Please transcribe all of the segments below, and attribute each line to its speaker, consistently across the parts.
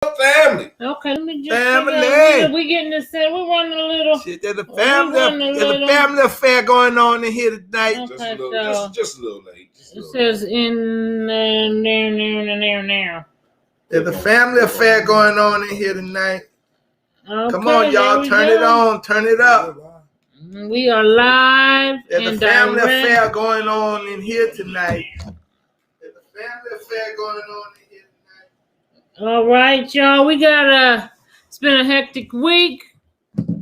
Speaker 1: family.
Speaker 2: Okay, let me just
Speaker 3: Family.
Speaker 2: we getting this in. We're running a little.
Speaker 3: Shit, there's a family affair going on in here tonight.
Speaker 2: Okay,
Speaker 1: just a little late.
Speaker 2: It says in there.
Speaker 3: There's a family affair going on in here tonight.
Speaker 2: Okay,
Speaker 3: come on, y'all, turn it on, turn it up.
Speaker 2: We are live.
Speaker 3: There's a family affair going on in here tonight. There's a family affair going on in here tonight.
Speaker 2: All right, y'all. It's been a hectic week.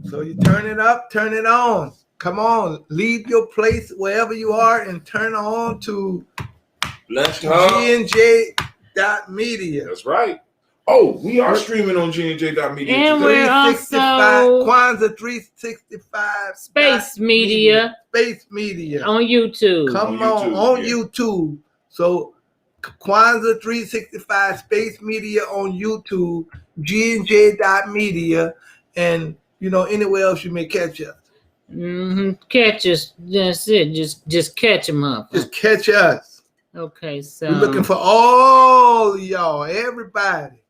Speaker 3: So you turn it up, turn it on. Come on, leave your place wherever you are and turn on to GNJ.media.
Speaker 1: That's right. Oh, we are streaming on GNJ.media.
Speaker 2: And we're also
Speaker 3: Kwanzaa 365
Speaker 2: Space Media.
Speaker 3: Space Media.
Speaker 2: On YouTube.
Speaker 3: Come on YouTube. So Kwanzaa 365 Space Media on YouTube, GNJ.media, and anywhere else you may catch us.
Speaker 2: Catch us. That's it. Just catch them up.
Speaker 3: Just catch us.
Speaker 2: Okay, so
Speaker 3: we're looking for all of y'all, everybody,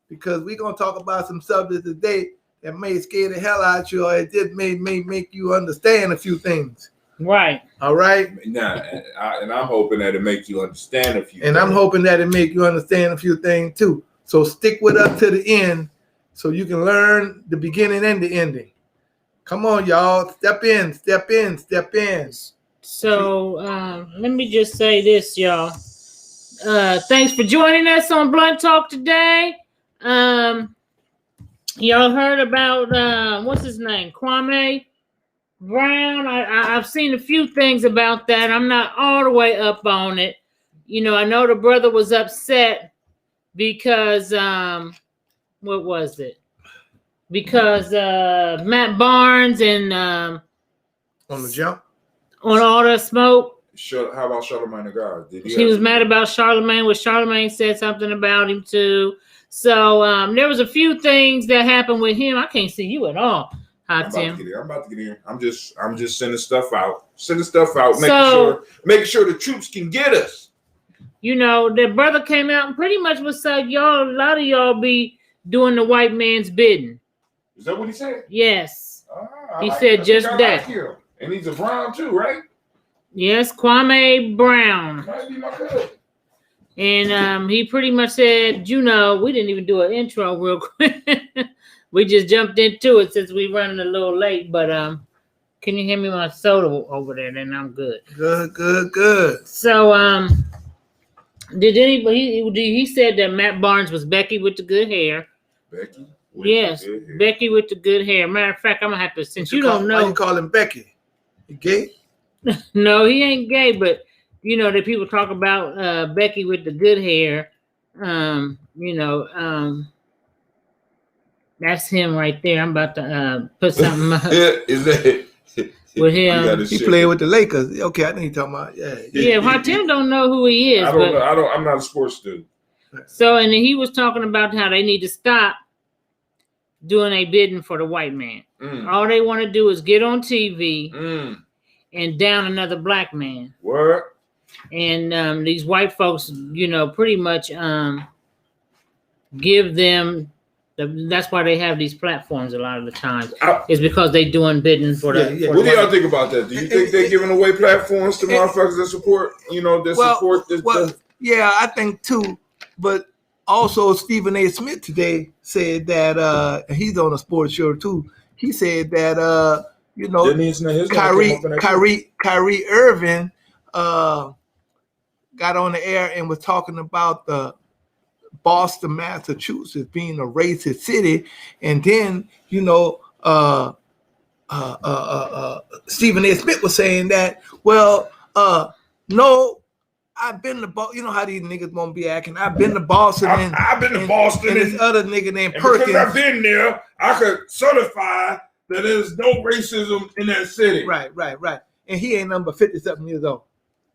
Speaker 3: because we're gonna talk about some subjects today that may scare the hell out you, or it just may make you understand a few things.
Speaker 2: Right.
Speaker 3: All right.
Speaker 1: Nah, and I'm hoping that it makes you understand a few.
Speaker 3: And I'm hoping that it make you understand a few things too. So stick with us to the end, so you can learn the beginning and the ending. Come on, y'all. Step in, step in, step in.
Speaker 2: So let me just say this, y'all. Thanks for joining us on Blunt Talk today. Y'all heard about what's his name? Kwame Brown. I've seen a few things about that. I'm not all the way up on it. I know the brother was upset because what was it? Because Matt Barnes and
Speaker 3: on the jump,
Speaker 2: on all the smoke.
Speaker 1: How about Charlamagne the God?
Speaker 2: He was mad about Charlamagne. Well, Charlamagne said something about him too. So there was a few things that happened with him. I can't see you at all. Hi, Tim.
Speaker 1: I'm about to get in. I'm just sending stuff out. Making sure the troops can get us.
Speaker 2: The brother came out and pretty much was like, y'all, a lot of y'all be doing the white man's bidding.
Speaker 1: Is that what he said?
Speaker 2: Yes. He said just that.
Speaker 1: And he's a Brown too, right?
Speaker 2: Yes, Kwame Brown.
Speaker 1: Might be my cousin.
Speaker 2: And he pretty much said, we didn't even do an intro real quick. We just jumped into it since we running a little late. But can you hand me my soda over there? Then I'm good.
Speaker 3: Good.
Speaker 2: So did anybody? He said that Matt Barnes was Becky with the good hair.
Speaker 1: Becky.
Speaker 2: Yes, Becky with the good hair. Matter of fact, I'm gonna have to, since you don't know.
Speaker 3: Why you call him Becky? He gay?
Speaker 2: No, he ain't gay, but that people talk about Becky with the good hair. That's him right there. I'm about to put something up.
Speaker 1: Is that
Speaker 2: with him?
Speaker 3: He played with the Lakers. Okay, I know you're talking about.
Speaker 2: Yeah. Tim don't know who he is.
Speaker 1: I don't know. I'm not a sports dude.
Speaker 2: So, and he was talking about how they need to stop doing a bidding for the white man. All they want to do is get on TV and down another black man.
Speaker 1: What?
Speaker 2: And these white folks, pretty much give them. That's why they have these platforms a lot of the times. It's because they doing bidding for the.
Speaker 3: Yeah.
Speaker 1: What do y'all think about that? Do you think they're giving away platforms to motherfuckers that support? Support this.
Speaker 3: Yeah, I think too. But also, Stephen A. Smith today said that he's on a sports show too. He said that Kyrie Irving got on the air and was talking about the Boston, Massachusetts being a racist city, and then Stephen A. Smith was saying that no. I've been to Boston. You know how these niggas won't be acting. I've been to Boston.
Speaker 1: I've been to Boston.
Speaker 3: And this other nigga named
Speaker 1: and
Speaker 3: Perkins.
Speaker 1: Because I've been there, I could certify that there's no racism in that city.
Speaker 3: Right. And he ain't number 50-something years old.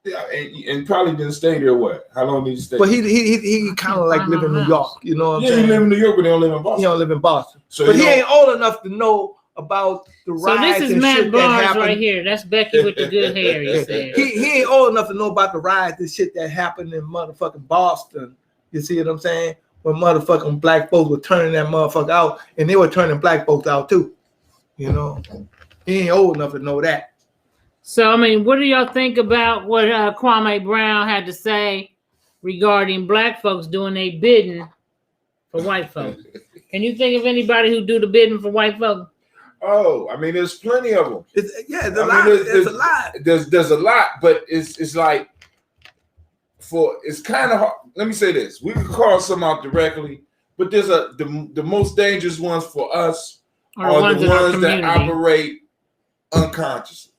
Speaker 1: Yeah, and probably didn't stay there. What? How long did he stay?
Speaker 3: But he kind of like live in New York. You know what I'm saying?
Speaker 1: He live in New York, but he don't live in Boston.
Speaker 3: He don't live in Boston. But he ain't old enough to know about the riots.
Speaker 2: So this is Matt Barnes right here. That's Becky with the good hair. He said
Speaker 3: he ain't old enough to know about the riots and shit that happened in motherfucking Boston. You see what I'm saying? when motherfucking black folks were turning that motherfucker out, and they were turning black folks out too. You know, he ain't old enough to know that.
Speaker 2: So, I mean, what do y'all think about what Kwame Brown had to say regarding black folks doing their bidding for white folks? Can you think of anybody who do the bidding for white folks?
Speaker 1: Oh, I mean, there's plenty of them.
Speaker 3: There's a lot.
Speaker 1: There's a lot, but it's like it's kind of hard. Let me say this: we can call some out directly, but there's the most dangerous ones for us are the ones that operate unconsciously.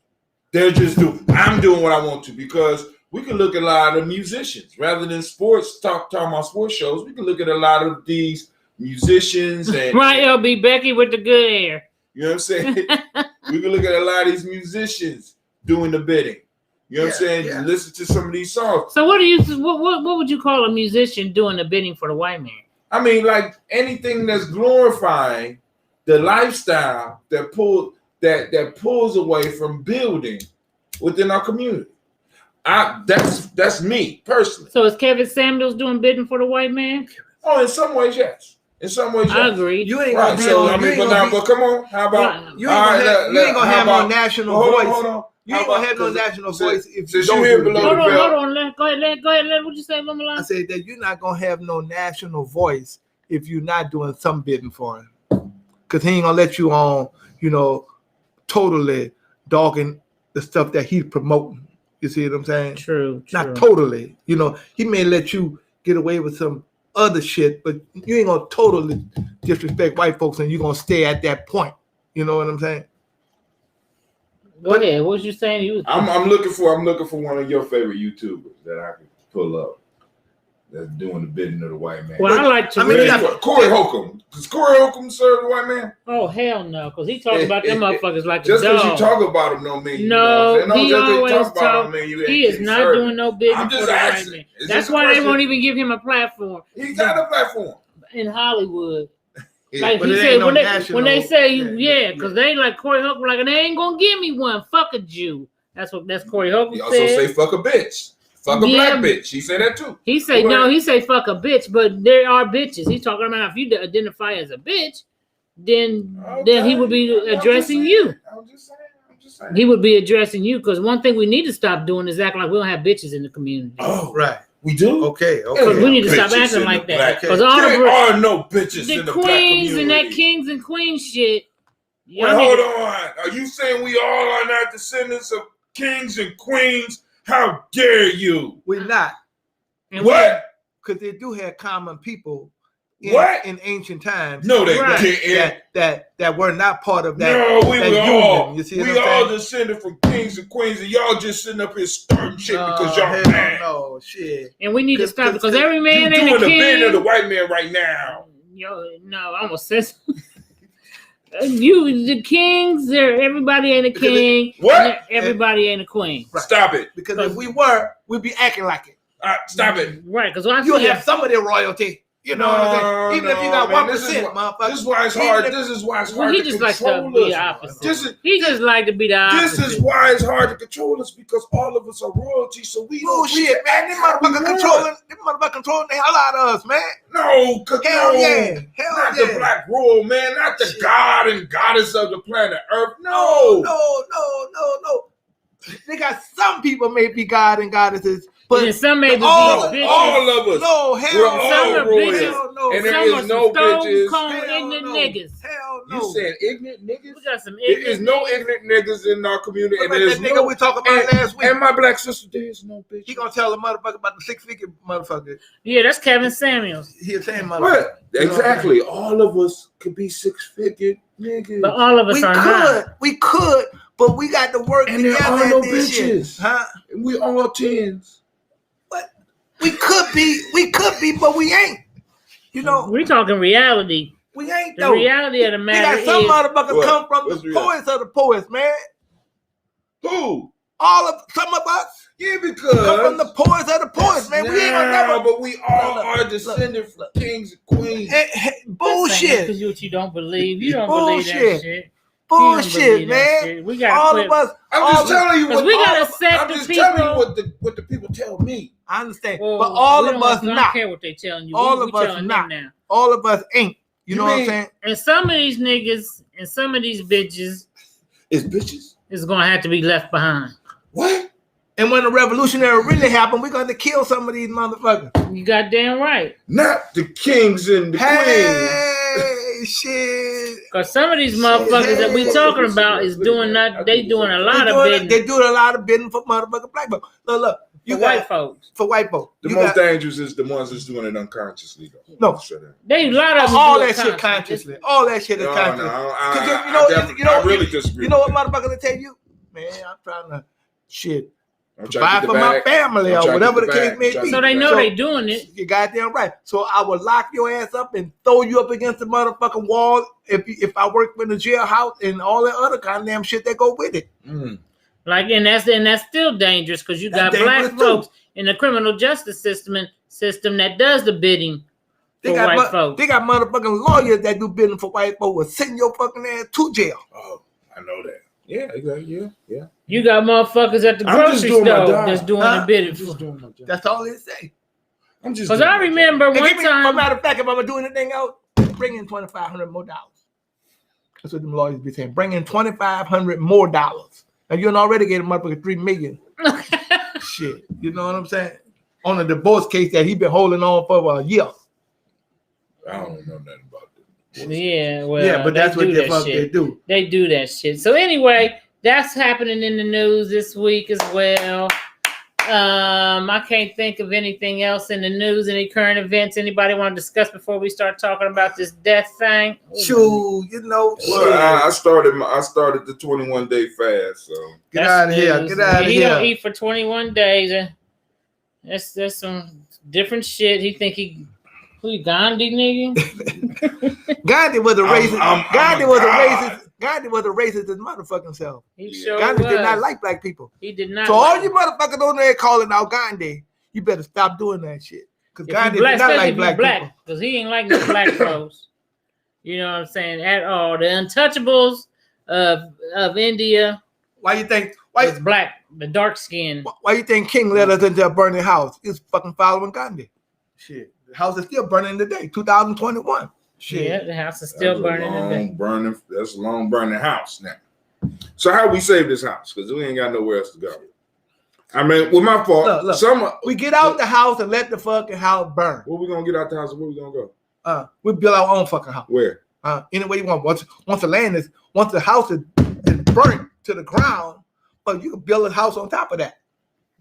Speaker 1: They're just I'm doing what I want to, because we can look at a lot of musicians rather than sports. Talking about sports shows, we can look at a lot of these musicians and
Speaker 2: right, LB Becky with the good hair.
Speaker 1: You know what I'm saying? We can look at a lot of these musicians doing the bidding. You know what I'm saying?
Speaker 3: Yeah.
Speaker 1: Listen to some of these songs.
Speaker 2: So what would you call a musician doing the bidding for the white man?
Speaker 1: I mean, like anything that's glorifying the lifestyle that pulls away from building within our community. That's me personally.
Speaker 2: So is Kevin Samuels doing bidding for the white man?
Speaker 1: Oh, in some ways, yes. In some ways, yes.
Speaker 2: I agree.
Speaker 3: You ain't
Speaker 1: Right.
Speaker 3: gonna
Speaker 1: So
Speaker 3: be
Speaker 1: I
Speaker 3: on,
Speaker 1: mean, but come on. How about
Speaker 3: you ain't gonna have no national voice.
Speaker 1: Hold on.
Speaker 3: You ain't gonna have no national voice if you
Speaker 1: since
Speaker 3: don't
Speaker 1: you here
Speaker 3: do the
Speaker 1: below
Speaker 3: bidding.
Speaker 1: the
Speaker 2: Hold
Speaker 1: belt.
Speaker 2: on. Go ahead. What you say, Mama
Speaker 3: I
Speaker 2: Lon?
Speaker 3: said that you're not gonna have no national voice if you're not doing some bidding for him, because he ain't gonna let you on, totally dogging the stuff that he's promoting. You see what I'm saying?
Speaker 2: True.
Speaker 3: Not totally. He may let you get away with some other shit, but you ain't gonna totally disrespect white folks, and you're gonna stay at that point. You know what I'm saying?
Speaker 2: Go ahead. What was you saying?
Speaker 1: I'm looking for one of your favorite YouTubers that I can pull up that's doing the bidding of the white man.
Speaker 2: Well, I like to.
Speaker 1: Corey Holcomb. Does Corey Holcomb serve the white man?
Speaker 2: Oh hell no, because he talks about them motherfuckers like
Speaker 1: just
Speaker 2: a dog.
Speaker 1: because you talk about him don't mean
Speaker 2: No, he always
Speaker 1: talk.
Speaker 2: He is not doing no bidding for the white man. That's why they won't even give him a platform.
Speaker 1: He got a platform
Speaker 2: in Hollywood.
Speaker 1: Yeah.
Speaker 2: Like
Speaker 3: But
Speaker 2: he
Speaker 3: it
Speaker 2: said,
Speaker 3: ain't
Speaker 2: when they say
Speaker 3: national-
Speaker 2: because they like Corey Holcomb, like they ain't gonna give me one. Fuck a Jew. That's Corey Holcomb
Speaker 1: He also
Speaker 2: said.
Speaker 1: say fuck a bitch. Fuck a black bitch. He said that too.
Speaker 2: He say no. He say fuck a bitch, but there are bitches. He's talking about if you identify as a bitch, then he would be addressing you.
Speaker 1: I'm just saying.
Speaker 2: He would be addressing you, because one thing we need to stop doing is acting like we don't have bitches in the community.
Speaker 1: Oh,
Speaker 3: Right.
Speaker 1: we do.
Speaker 3: Okay.
Speaker 2: We need to stop
Speaker 1: Bitches
Speaker 2: acting
Speaker 1: in
Speaker 2: like
Speaker 1: the
Speaker 2: that.
Speaker 1: black-
Speaker 2: Because
Speaker 1: There
Speaker 2: all
Speaker 1: are no bitches in
Speaker 2: the
Speaker 1: the black
Speaker 2: queens and that
Speaker 1: community.
Speaker 2: kings and queens shit.
Speaker 1: Wait, hold on. Are you saying we all are not descendants of kings and queens? How dare you?
Speaker 3: We're not,
Speaker 2: And
Speaker 1: What?
Speaker 3: because they do have common people
Speaker 1: What?
Speaker 3: in ancient times.
Speaker 1: No, they
Speaker 2: Right.
Speaker 1: didn't.
Speaker 3: that were not part of that.
Speaker 1: No, we
Speaker 3: that
Speaker 1: were
Speaker 3: union.
Speaker 1: all.
Speaker 3: You see what
Speaker 1: We
Speaker 3: I'm
Speaker 1: all
Speaker 3: saying?
Speaker 1: descended from kings and queens, and y'all just sitting up here starting shit because y'all
Speaker 3: hell
Speaker 1: mad.
Speaker 3: no shit.
Speaker 2: we need to stop,
Speaker 3: Cause
Speaker 2: because every
Speaker 1: You
Speaker 2: man
Speaker 1: doing
Speaker 2: ain't a
Speaker 1: the bidding of the
Speaker 2: king.
Speaker 1: white man right now.
Speaker 2: No, I almost said you the kings. Everybody ain't a
Speaker 3: Because
Speaker 2: king.
Speaker 1: What?
Speaker 2: and everybody ain't a queen.
Speaker 3: Right.
Speaker 1: Stop it.
Speaker 3: Because if we were, we'd be acting like it.
Speaker 1: Stop it.
Speaker 2: Right? Because I
Speaker 3: You'll
Speaker 2: see
Speaker 3: have some of their royalty. You know what I'm saying? Even if you got 1%, motherfucker.
Speaker 1: This is why it's
Speaker 3: Even
Speaker 1: hard.
Speaker 3: if-
Speaker 1: This is why it's
Speaker 2: Well,
Speaker 1: hard
Speaker 2: he
Speaker 1: to
Speaker 2: just likes to
Speaker 1: control
Speaker 2: be
Speaker 1: us.
Speaker 2: the opposite.
Speaker 1: This
Speaker 2: He just like to be the opposite.
Speaker 1: This is why it's hard to control us, because all of us are royalty. So we
Speaker 3: Bullshit, man. Them motherfuckers controlling the hell out of us, man.
Speaker 1: No,
Speaker 3: Hell
Speaker 1: no,
Speaker 3: yeah. Hell
Speaker 1: not
Speaker 3: yeah.
Speaker 1: the black royal man, not the
Speaker 3: Shit.
Speaker 1: god and goddess of the planet Earth.
Speaker 3: No.
Speaker 1: No,
Speaker 3: They got some people may be God and goddesses,
Speaker 2: But
Speaker 3: but
Speaker 2: some may be
Speaker 3: all
Speaker 2: bitches.
Speaker 1: all of us.
Speaker 3: no,
Speaker 1: We're
Speaker 3: hell
Speaker 1: all
Speaker 2: Some are
Speaker 1: royal.
Speaker 2: bitches.
Speaker 3: Hell no.
Speaker 1: And there
Speaker 2: Some
Speaker 1: is
Speaker 2: are
Speaker 1: no
Speaker 2: some stone
Speaker 1: bitches.
Speaker 2: cold
Speaker 3: Hell
Speaker 2: ignorant
Speaker 3: no.
Speaker 2: niggas.
Speaker 3: Hell no.
Speaker 1: You said ignorant niggas?
Speaker 2: We got some
Speaker 1: There is
Speaker 2: ignorant
Speaker 1: no
Speaker 2: niggas.
Speaker 1: ignorant niggas in our community,
Speaker 3: What
Speaker 1: and
Speaker 3: about
Speaker 1: there's
Speaker 3: that nigga
Speaker 1: no.
Speaker 3: we talked about last week?
Speaker 1: And my black sister, there is no bitch.
Speaker 3: He gonna tell a motherfucker about the 6-figure motherfucker.
Speaker 2: Yeah, that's Kevin Samuels.
Speaker 3: He saying motherfucker.
Speaker 1: What? Exactly. All of us could be 6-figure niggas.
Speaker 2: But all of us are not.
Speaker 3: We could, but we got to work
Speaker 1: And there
Speaker 3: together.
Speaker 1: are no
Speaker 3: at this shit.
Speaker 1: bitches.
Speaker 3: Huh?
Speaker 1: We all tens.
Speaker 3: We could be, but we ain't. You know,
Speaker 2: We're talking reality.
Speaker 3: we ain't
Speaker 2: The
Speaker 3: though.
Speaker 2: reality of the
Speaker 3: We
Speaker 2: matter
Speaker 3: got some
Speaker 2: is,
Speaker 3: motherfuckers
Speaker 1: What?
Speaker 3: come from
Speaker 1: What's
Speaker 3: the
Speaker 1: real?
Speaker 3: poets of the poets, man.
Speaker 1: Who?
Speaker 3: Some of us
Speaker 1: Yeah, because
Speaker 3: come from the poets of the poets, man. We ain't gonna never
Speaker 1: but we all
Speaker 3: Look,
Speaker 1: are descended from kings and queens.
Speaker 3: bullshit.
Speaker 2: Because you don't believe. You don't believe that
Speaker 3: Bullshit.
Speaker 2: shit.
Speaker 3: Bullshit, man.
Speaker 2: Shit. We got
Speaker 3: All of us.
Speaker 1: I'm just telling you what
Speaker 2: we gotta
Speaker 1: I'm
Speaker 2: set the
Speaker 1: just telling you
Speaker 2: people.
Speaker 1: what the people tell me.
Speaker 3: I understand,
Speaker 2: Well,
Speaker 3: but all
Speaker 2: we
Speaker 3: of us
Speaker 2: I don't
Speaker 3: not.
Speaker 2: care what they telling you.
Speaker 3: All
Speaker 2: we
Speaker 3: of us
Speaker 2: telling
Speaker 3: not.
Speaker 2: them now.
Speaker 3: All of us ain't. You know what I'm
Speaker 1: mean-
Speaker 3: saying?
Speaker 2: And some of these niggas and some of these bitches
Speaker 1: It's bitches.
Speaker 2: is gonna have to be left behind.
Speaker 1: What?
Speaker 3: And when the revolutionary really happened, we're going to kill some of these motherfuckers.
Speaker 2: You goddamn right.
Speaker 1: Not the kings and the queens.
Speaker 3: Hey, shit.
Speaker 2: Cause some of these motherfuckers that we talking about is doing not. They doing a lot of bidding
Speaker 3: They doing a lot of bidding for motherfucking black folks. Look, you
Speaker 2: for
Speaker 3: got
Speaker 2: white folks.
Speaker 3: for white folks.
Speaker 1: The
Speaker 3: You
Speaker 1: most
Speaker 3: got-
Speaker 1: dangerous is the ones that's doing it unconsciously, though.
Speaker 3: No.
Speaker 1: Shut up.
Speaker 2: They a lot of them
Speaker 3: all
Speaker 2: do it
Speaker 3: that shit
Speaker 2: consciously.
Speaker 3: consciously. All that shit is
Speaker 1: No,
Speaker 3: conscious.
Speaker 1: no,
Speaker 3: I
Speaker 1: I really disagree.
Speaker 3: You know what
Speaker 1: with that.
Speaker 3: motherfuckers will tell you? Man, I'm trying to shit.
Speaker 1: I'm trying to
Speaker 3: Provide
Speaker 1: get
Speaker 3: for
Speaker 1: the
Speaker 3: my
Speaker 1: bag.
Speaker 3: family
Speaker 1: I'm
Speaker 3: or
Speaker 1: trying to
Speaker 3: whatever
Speaker 1: get
Speaker 3: the
Speaker 1: the
Speaker 3: case
Speaker 1: bag.
Speaker 3: may
Speaker 1: I'm trying
Speaker 3: be.
Speaker 1: to
Speaker 2: So they know
Speaker 3: So-
Speaker 2: they doing it.
Speaker 3: You're goddamn right. So I would lock your ass up and throw you up against the motherfucking wall if I work in the jailhouse and all that other kind of damn shit that go with it.
Speaker 2: Like, and that's still dangerous because you got
Speaker 3: That's
Speaker 2: black
Speaker 3: dangerous, too.
Speaker 2: folks in the criminal justice system that does the bidding
Speaker 3: They
Speaker 2: for
Speaker 3: got
Speaker 2: white folks.
Speaker 3: they got motherfucking lawyers that do bidding for white folks will send your fucking ass to jail.
Speaker 1: Oh, I know that. Yeah, exactly. Yeah.
Speaker 2: You got motherfuckers at the
Speaker 1: I'm just
Speaker 2: grocery
Speaker 1: doing my
Speaker 2: store
Speaker 1: job.
Speaker 2: that's doing
Speaker 3: Huh?
Speaker 2: the bidding
Speaker 1: I'm just
Speaker 2: for.
Speaker 1: doing my job.
Speaker 3: That's all it say.
Speaker 1: I'm just.
Speaker 2: Because
Speaker 1: doing
Speaker 2: I
Speaker 1: my job.
Speaker 2: remember
Speaker 3: And
Speaker 2: one
Speaker 3: give me, for
Speaker 2: time.
Speaker 3: matter of fact, if I'm gonna do anything else, bring in $2,500 more dollars. That's what them lawyers be saying. Bring in $2,500 more dollars. And you already get a motherfucker $3 million. Shit, you know what I'm saying? On a divorce case that he been holding on for a year.
Speaker 1: I don't know nothing about this.
Speaker 2: Yeah, well,
Speaker 3: yeah, but that's
Speaker 2: they
Speaker 3: what
Speaker 2: do
Speaker 3: the
Speaker 2: that
Speaker 3: fuck
Speaker 2: shit.
Speaker 3: they do.
Speaker 2: They do that shit. So anyway, that's happening in the news this week as well. I can't think of anything else in the news, any current events anybody want to discuss before we start talking about this death thing.
Speaker 3: Shoo, you know.
Speaker 1: Well, I started the 21-day fast, so
Speaker 3: Get
Speaker 2: That's
Speaker 3: out of here.
Speaker 2: news.
Speaker 3: Get out of
Speaker 2: He don't
Speaker 3: here.
Speaker 2: eat for 21 days. That's some different shit. He think who Gandhi nigga?
Speaker 3: Gandhi was a racist.
Speaker 1: I'm
Speaker 3: Gandhi
Speaker 1: a
Speaker 3: was a
Speaker 1: god.
Speaker 3: racist. Gandhi was a racist as motherfucking self.
Speaker 2: He
Speaker 1: Yeah.
Speaker 2: sure
Speaker 3: Gandhi
Speaker 2: was.
Speaker 3: did not like black people.
Speaker 2: He did not.
Speaker 3: So all
Speaker 2: like
Speaker 3: you motherfuckers on there calling out Gandhi, you better stop doing that shit. Because
Speaker 2: if
Speaker 3: Gandhi
Speaker 2: you black,
Speaker 3: did not
Speaker 2: especially
Speaker 3: like
Speaker 2: if you
Speaker 3: black
Speaker 2: black,
Speaker 3: people.
Speaker 2: because he ain't like no black folks. You know what I'm saying? At all. The untouchables of India
Speaker 3: Why you think?
Speaker 2: was black, the dark skin.
Speaker 3: Why you think King led us into a burning house? He's fucking following Gandhi. Shit, the house is still burning today, 2021. Shit.
Speaker 2: Yeah, the house is still burning today.
Speaker 1: That's a long burning house now. So how we save this house? Because we ain't got nowhere else to go. I mean, with my fault.
Speaker 3: Look. We get out the house and let the fucking house burn.
Speaker 1: Where we gonna get out the house and where we gonna go?
Speaker 3: We build our own fucking house.
Speaker 1: Where?
Speaker 3: Any way you want. Once the house is burnt to the ground, but you can build a house on top of that.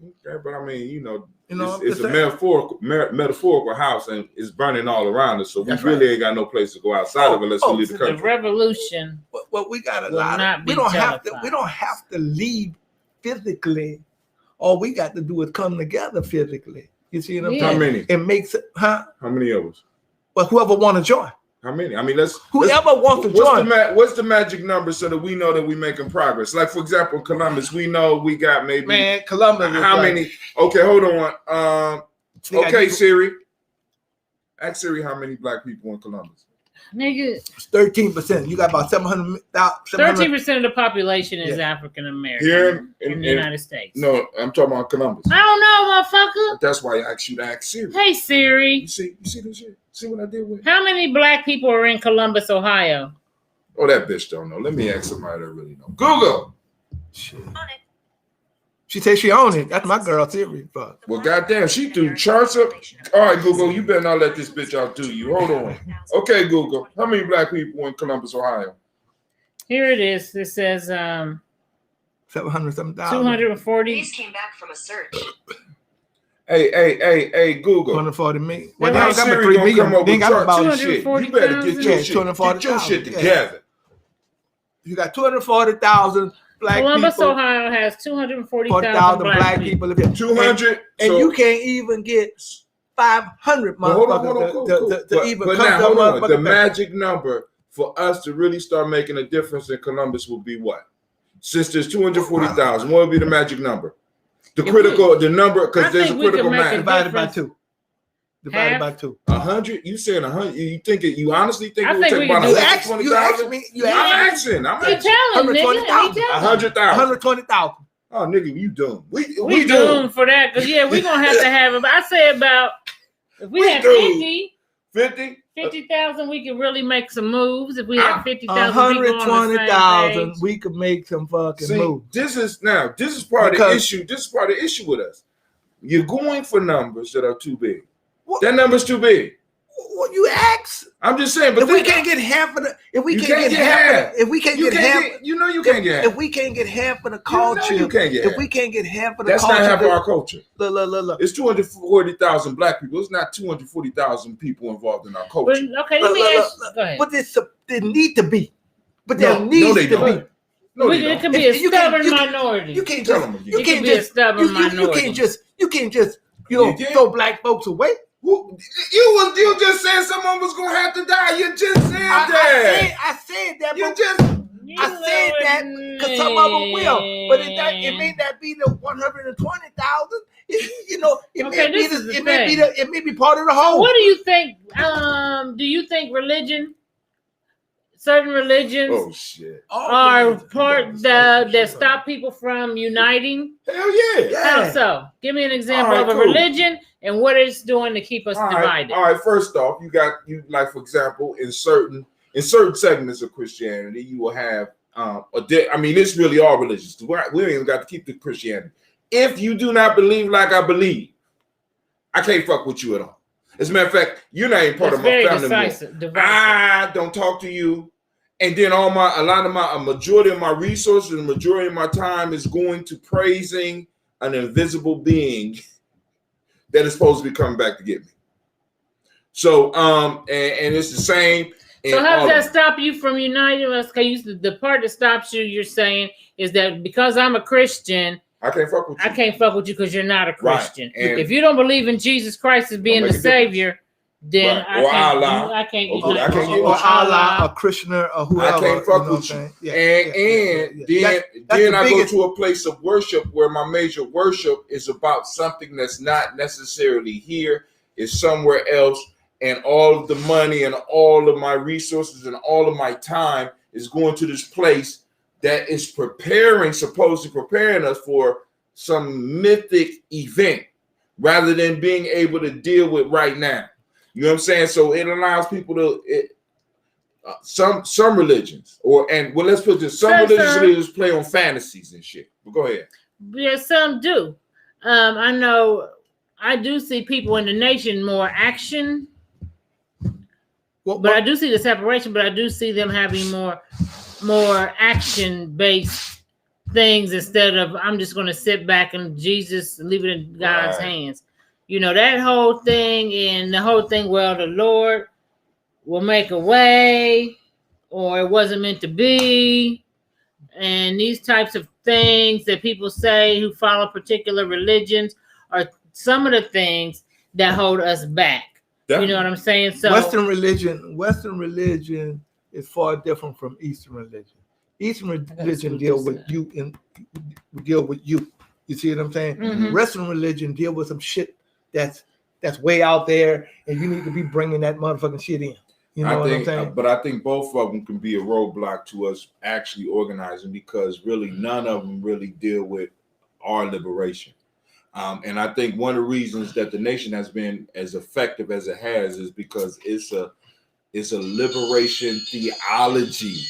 Speaker 1: Okay, but I mean,
Speaker 3: I'm
Speaker 1: it's
Speaker 3: just
Speaker 1: a
Speaker 3: saying.
Speaker 1: metaphorical house, and it's burning all around us. So we
Speaker 3: That's
Speaker 1: really ain't got no place to go outside of unless we leave the
Speaker 2: The
Speaker 1: country.
Speaker 2: revolution.
Speaker 3: Well, we got a
Speaker 2: Will
Speaker 3: lot.
Speaker 2: not be
Speaker 3: We don't have to.
Speaker 2: televised.
Speaker 3: We don't have to leave physically. All we got to do is come together physically. You see what I'm
Speaker 2: Yeah.
Speaker 3: saying?
Speaker 1: How many?
Speaker 3: It makes it, huh?
Speaker 1: How many of us?
Speaker 3: But whoever want to join,
Speaker 1: How many? I mean, let's.
Speaker 3: whoever wants to join.
Speaker 1: What's the magic number so that we know that we're making progress? Like, for example, Columbus, we know we got maybe
Speaker 3: Man, Columbus. is
Speaker 1: how
Speaker 3: like-
Speaker 1: many? Okay, hold on.
Speaker 3: they got
Speaker 1: Okay,
Speaker 3: people-
Speaker 1: Siri. Ask Siri how many black people in Columbus.
Speaker 2: Nigga,
Speaker 3: 13%. You got about 700,000.
Speaker 2: 13% of the population is
Speaker 3: Yeah.
Speaker 2: African American
Speaker 1: Here
Speaker 2: in the United States.
Speaker 1: No, I'm talking about Columbus.
Speaker 2: I don't know, motherfucker.
Speaker 1: That's why I asked you to ask Siri.
Speaker 2: Hey Siri,
Speaker 1: You see this shit? See what I did with?
Speaker 2: how many black people are in Columbus, Ohio?
Speaker 1: Oh, that bitch don't know. Let me ask somebody that really know. Google.
Speaker 3: Shit. She said she owned it. That's my girl, Siri. Fuck.
Speaker 1: Well, goddamn, she threw charts up. All right, Google, you better not let this bitch outdo you. Hold on. Okay, Google, how many black people in Columbus, Ohio?
Speaker 2: Here it is. It says
Speaker 3: 700,000.
Speaker 2: 240.
Speaker 4: These came back from a search.
Speaker 1: Hey, Google.
Speaker 3: 240 million.
Speaker 2: Well,
Speaker 3: they
Speaker 1: How
Speaker 3: ain't got
Speaker 1: Siri
Speaker 3: but 3
Speaker 1: gonna
Speaker 3: million.
Speaker 1: come up
Speaker 3: They
Speaker 1: with
Speaker 3: ain't got
Speaker 1: charts
Speaker 3: about.
Speaker 1: and shit? You
Speaker 2: 240,000?
Speaker 1: better get your
Speaker 3: Yeah,
Speaker 1: shit
Speaker 3: 240,000.
Speaker 1: together.
Speaker 3: You got 240,000 black
Speaker 2: Columbus,
Speaker 3: people.
Speaker 2: Ohio has 240,000
Speaker 3: 40,000
Speaker 2: black people.
Speaker 3: live here.
Speaker 1: 200.
Speaker 3: And
Speaker 1: so,
Speaker 3: you can't even get 500
Speaker 1: but hold on,
Speaker 3: motherfuckers
Speaker 1: cool.
Speaker 3: to even
Speaker 1: But
Speaker 3: come
Speaker 1: now,
Speaker 3: to
Speaker 1: hold on.
Speaker 3: a
Speaker 1: The
Speaker 3: motherfucking thing.
Speaker 1: magic number for us to really start making a difference in Columbus will be what? Since there's 240,000, what would be the magic number? The
Speaker 2: If
Speaker 1: critical, the number,
Speaker 2: I
Speaker 1: because there's a
Speaker 2: think we
Speaker 1: critical
Speaker 2: can make
Speaker 1: mass.
Speaker 2: a
Speaker 3: Divided by
Speaker 2: difference.
Speaker 3: 2. Divided
Speaker 2: Half?
Speaker 3: by 2.
Speaker 1: 100? You saying 100? You honestly think
Speaker 2: I
Speaker 1: it would
Speaker 2: think
Speaker 1: take
Speaker 2: we
Speaker 1: about
Speaker 2: can do it.
Speaker 1: 120,000?
Speaker 3: You
Speaker 2: Yeah.
Speaker 3: asked
Speaker 1: I'm
Speaker 2: He
Speaker 1: asking.
Speaker 2: telling, nigga. He
Speaker 3: 120,000.
Speaker 2: telling.
Speaker 1: 100,000.
Speaker 3: 120,000.
Speaker 1: Oh, nigga, you doomed.
Speaker 2: We
Speaker 1: We
Speaker 2: doomed
Speaker 1: doomed.
Speaker 2: for that because we're gonna have to have. I say about if we have
Speaker 1: doomed.
Speaker 2: 50.
Speaker 1: 50?
Speaker 2: 50,000, we can really make some moves. If we have 50,000 people on the same
Speaker 3: 120,000,
Speaker 2: page.
Speaker 3: we could make some fucking
Speaker 1: See,
Speaker 3: moves.
Speaker 1: this is part of the issue. This is part of the issue with us. You're going for numbers that are too big.
Speaker 3: What?
Speaker 1: That number's too big.
Speaker 3: What you ask?
Speaker 1: I'm just saying, but
Speaker 3: If we can't get half of the, if we
Speaker 1: You
Speaker 3: can't get half, if we can't
Speaker 1: you
Speaker 3: get
Speaker 1: can't
Speaker 3: half,
Speaker 1: get, you know you can't get half.
Speaker 3: if we can't get half of the
Speaker 1: You
Speaker 3: culture,
Speaker 1: know you can't get
Speaker 3: if
Speaker 1: half.
Speaker 3: we can't get half of the
Speaker 1: That's
Speaker 3: culture,
Speaker 1: not half of our culture.
Speaker 3: look.
Speaker 1: It's 240,000 black people. It's not 240,000 people involved in our
Speaker 2: But,
Speaker 1: culture.
Speaker 2: okay, let me ask. Go ahead.
Speaker 3: But there need to be. But
Speaker 1: No,
Speaker 3: there needs
Speaker 1: they
Speaker 3: to
Speaker 1: don't.
Speaker 3: be.
Speaker 1: No,
Speaker 2: it
Speaker 1: they
Speaker 2: can
Speaker 1: don't.
Speaker 2: be a
Speaker 3: You can't-
Speaker 2: stubborn
Speaker 3: you can't-
Speaker 2: minority.
Speaker 3: You can't
Speaker 1: Tell
Speaker 3: just.
Speaker 1: them again.
Speaker 3: You
Speaker 2: It can
Speaker 3: can't
Speaker 2: be a
Speaker 3: just.
Speaker 2: stubborn
Speaker 3: You
Speaker 2: minority.
Speaker 3: can't just.
Speaker 1: You can't.
Speaker 3: Throw black folks away.
Speaker 1: You just said someone was gonna have to die. You just said that.
Speaker 3: I said that.
Speaker 1: You
Speaker 3: but
Speaker 1: just
Speaker 3: I said that because some of them will, but it may not be the 120,000. You know, it
Speaker 2: Okay,
Speaker 3: may
Speaker 2: this
Speaker 3: be
Speaker 2: is the
Speaker 3: it may be
Speaker 2: thing.
Speaker 3: it may be part of the whole.
Speaker 2: What do you think? Do you think certain religions
Speaker 1: oh shit.
Speaker 2: are part that stop people from uniting?
Speaker 1: Hell yeah.
Speaker 2: How so? Give me an example
Speaker 1: All
Speaker 2: of
Speaker 1: right,
Speaker 2: a
Speaker 1: cool.
Speaker 2: religion and what it's doing to keep us
Speaker 1: All
Speaker 2: divided.
Speaker 1: right. First off, you like, for example, in certain segments of Christianity, you will have it's really all religions. We ain't even got to keep the Christianity. If you do not believe like I believe, I can't fuck with you at all. As a matter of fact, you're not even part
Speaker 2: That's
Speaker 1: of my
Speaker 2: very
Speaker 1: family
Speaker 2: divisive.
Speaker 1: I don't talk to you. And then a majority of my resources and majority of my time is going to praising an invisible being that is supposed to be coming back to get me. So, and it's the same.
Speaker 2: So how does that stop you from uniting us? Because the part that stops you, you're saying, is that because I'm a Christian,
Speaker 1: I can't fuck with you.
Speaker 2: I can't fuck with you because you're not a Christian.
Speaker 1: Right.
Speaker 2: If you don't believe in Jesus Christ as being the Savior, then
Speaker 1: Right. Or Allah.
Speaker 2: I can't.
Speaker 1: Okay, I can't get
Speaker 3: or
Speaker 1: with
Speaker 3: Allah, a Christian, or whoever.
Speaker 1: I can't fuck with you. Then I go to a place of worship where my major worship is about something that's not necessarily here, it's somewhere else, and all of the money and all of my resources and all of my time is going to this place that is supposedly preparing us for some mythic event rather than being able to deal with right now. You know what I'm saying? So it allows people to some religions let's put this, some religions play on fantasies and shit. But go ahead.
Speaker 2: Yeah, some do. I know I do see people in the nation more action. But I do see the separation, but I do see them having more action-based things instead of I'm just going to sit back and Jesus, leave it in God's hands. You know, that whole thing and the whole thing, well, the Lord will make a way or it wasn't meant to be. And these types of things that people say who follow particular religions are some of the things that hold us back. Definitely. You know what I'm saying? So
Speaker 3: Western religion is far different from Eastern religion. Eastern religion deal with you. You see what I'm saying?
Speaker 2: Mm-hmm.
Speaker 3: Western religion deal with some shit that's way out there, and you need to be bringing that motherfucking shit in. You know what I'm saying?
Speaker 1: But I think both of them can be a roadblock to us actually organizing because really none of them really deal with our liberation. And I think one of the reasons that the nation has been as effective as it has is because it's a liberation theology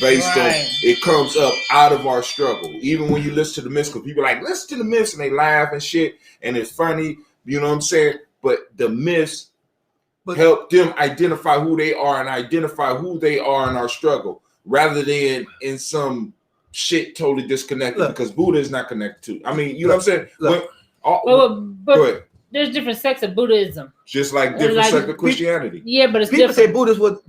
Speaker 1: based on it comes up out of our struggle. Even when you listen to the myths, people are like, listen to the myths and they laugh and shit and it's funny, you know what I'm saying? But the myths help them identify who they are and identify who they are in our struggle rather than in some shit totally disconnected because Buddha is not connected to. I mean, you know what I'm saying?
Speaker 2: But there's different sects of Buddhism.
Speaker 1: Just like different sects of Christianity.
Speaker 2: But it's
Speaker 3: people
Speaker 2: different.
Speaker 3: say Buddhism was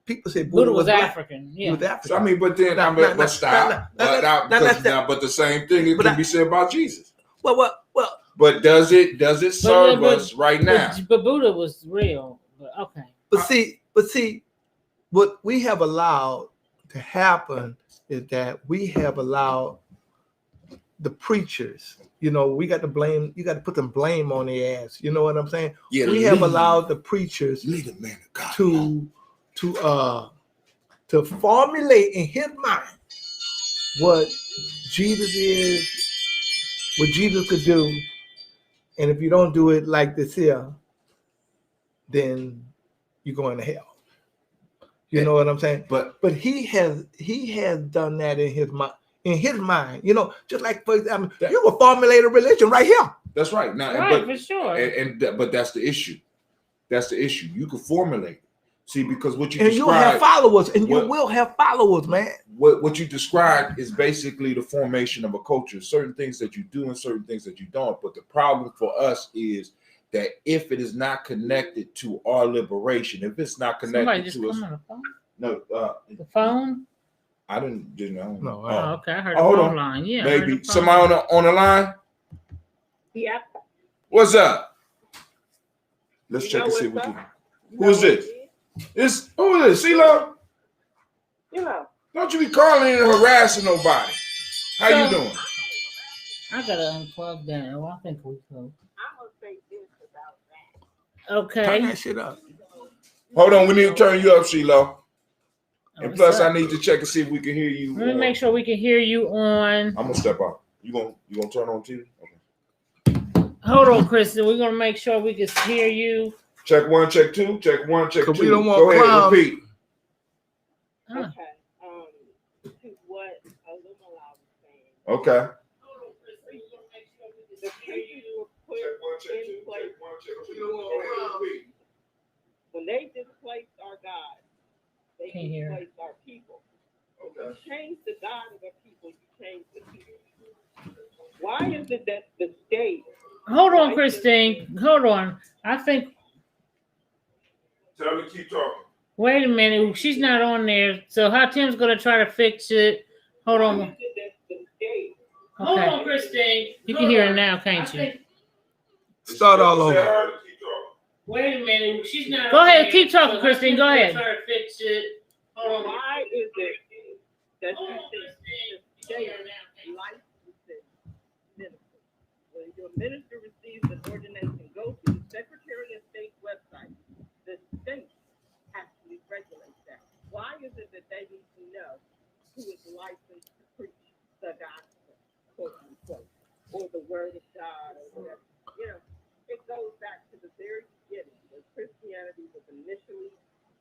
Speaker 3: people say
Speaker 2: Buddha was African. Yeah.
Speaker 3: Was African.
Speaker 1: So, I mean, but then but stop. But the same thing it can be said about Jesus.
Speaker 3: Well.
Speaker 1: But does it serve us right now?
Speaker 2: But Buddha was real. But okay.
Speaker 3: But see, what we have allowed to happen is that we have allowed the preachers. You know, we got to blame. You got to put some blame on their ass. You know what I'm saying?
Speaker 1: Yeah,
Speaker 3: we have allowed the preachers
Speaker 1: lead the man of God
Speaker 3: to formulate in his mind what Jesus is, what Jesus could do, and if you don't do it like this here, then you're going to hell. You know what I'm saying?
Speaker 1: But
Speaker 3: he has done that in his mind. In his mind, you know, just like for example, you will formulate a religion right here.
Speaker 1: that's right. Now,
Speaker 2: Right, for sure.
Speaker 1: But that's the issue. That's the issue. You can formulate. See, because what you
Speaker 3: and you'll have
Speaker 1: described,
Speaker 3: followers, and you will have followers, man.
Speaker 1: what you described is basically the formation of a culture. Certain things that you do and certain things that you don't. But the problem for us is that if it is not connected to our liberation, if it's not connected to us,
Speaker 2: on the phone?
Speaker 1: no,
Speaker 2: The phone?
Speaker 1: I didn't know.
Speaker 3: No,
Speaker 2: Oh, okay. I heard the
Speaker 1: hold
Speaker 2: phone
Speaker 1: on.
Speaker 2: line. Yeah. I heard
Speaker 1: Maybe
Speaker 2: the phone.
Speaker 1: somebody on the line.
Speaker 4: Yeah.
Speaker 1: What's up? Let's check and see what. Who is this? It's who is this? CeeLo?
Speaker 4: You know.
Speaker 1: Don't you be calling and harassing nobody. How you doing?
Speaker 2: I gotta unplug that. Oh, I think we could.
Speaker 4: I'm gonna say this about that.
Speaker 2: Okay.
Speaker 3: Turn that shit up.
Speaker 1: Hold on, we need to turn you up, CeeLo. And
Speaker 2: What's
Speaker 1: plus,
Speaker 2: up?
Speaker 1: I need to check and see if we can hear you.
Speaker 2: Let me make sure we can hear you on.
Speaker 1: I'm gonna step out. You gonna turn on TV? Okay.
Speaker 2: Hold on, Kristen. We're gonna make sure we can hear you.
Speaker 1: Check 1, check 2, check 1, check 2.
Speaker 3: We don't want
Speaker 1: Go ahead,
Speaker 3: problems.
Speaker 1: repeat.
Speaker 2: Huh.
Speaker 4: Okay. To what Alumala was saying.
Speaker 1: Okay.
Speaker 4: The preachers were put
Speaker 1: Check 1, check 2,
Speaker 4: in place
Speaker 1: check 1, check 2. Go ahead, repeat.
Speaker 4: when they displaced our God. They
Speaker 2: Can't hear.
Speaker 4: displaced our people.
Speaker 1: Okay.
Speaker 4: You change the God of a people, you change the people. Why is it that the state?
Speaker 2: Hold on, Christine. Hold on. I think.
Speaker 1: Tell me to keep talking.
Speaker 2: Wait a minute. She's not on there. So how Tim's gonna try to fix it? Hold
Speaker 4: Why
Speaker 2: on.
Speaker 4: is it that the state?
Speaker 2: Hold on, Christine. You can hear her now, can't you?
Speaker 3: Start all over.
Speaker 1: Tell her to keep talking.
Speaker 2: Wait a minute. She's not. Go ahead. Keep talking, Christine. Go ahead. Try to fix it.
Speaker 4: Why is it that you think the state licenses ministers? When your minister receives an ordination, go to the Secretary of State's website. The state actually regulates that. Why is it that they need to know who is licensed to preach the gospel, quote unquote, or the word of God, or whatever? You know, it goes back to the very beginning when Christianity was initially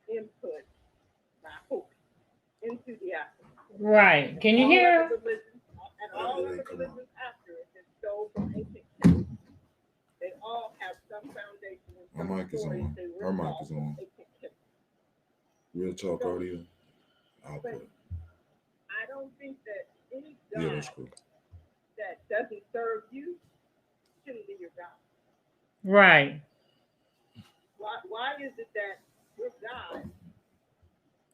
Speaker 4: input by hope into the Africa.
Speaker 2: Right. Can you hear?
Speaker 4: And all of the religions after it that stole from ancient kings, they all have some foundation in some
Speaker 1: Her mic is
Speaker 4: stories
Speaker 1: on.
Speaker 4: they
Speaker 1: Her
Speaker 4: ripped
Speaker 1: mic
Speaker 4: off
Speaker 1: is
Speaker 4: from
Speaker 1: on.
Speaker 4: ancient kings.
Speaker 1: Real talk audio. Output.
Speaker 4: I don't think that any
Speaker 1: Yeah,
Speaker 4: God
Speaker 1: that's cool.
Speaker 4: that doesn't serve you shouldn't be your God.
Speaker 2: Right.
Speaker 4: Why is it that your God?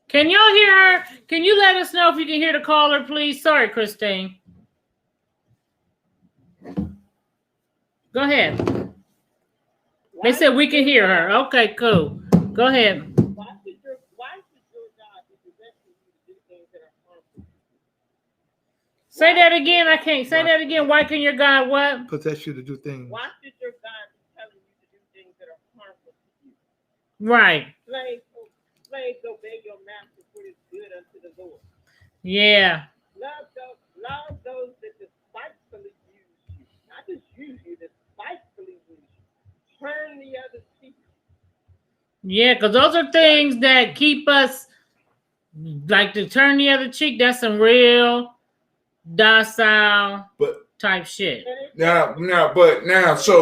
Speaker 2: Can y'all hear her? Can you let us know if you can hear the caller, please? Sorry, Christine. Go ahead.
Speaker 4: Why
Speaker 2: They said we
Speaker 4: should
Speaker 2: can
Speaker 4: your
Speaker 2: hear her.
Speaker 4: God-
Speaker 2: Okay, cool. Go ahead.
Speaker 4: Why should your God be possessing you to do things that are harmful?
Speaker 2: Say that again. I can't say that again. Why can your God what?
Speaker 3: Possess you to do things.
Speaker 4: Why should your God be telling you to do things that are harmful to you?
Speaker 2: Right.
Speaker 4: Slaves obey your master for his good unto the Lord.
Speaker 2: Yeah.
Speaker 4: Love those that despitefully use you. Not just use you, despitefully use you. Turn the other cheek.
Speaker 2: Yeah, because those are things that keep us like to turn the other cheek. That's some real docile
Speaker 1: But
Speaker 2: type shit.
Speaker 4: And if
Speaker 1: now,
Speaker 4: you are supposed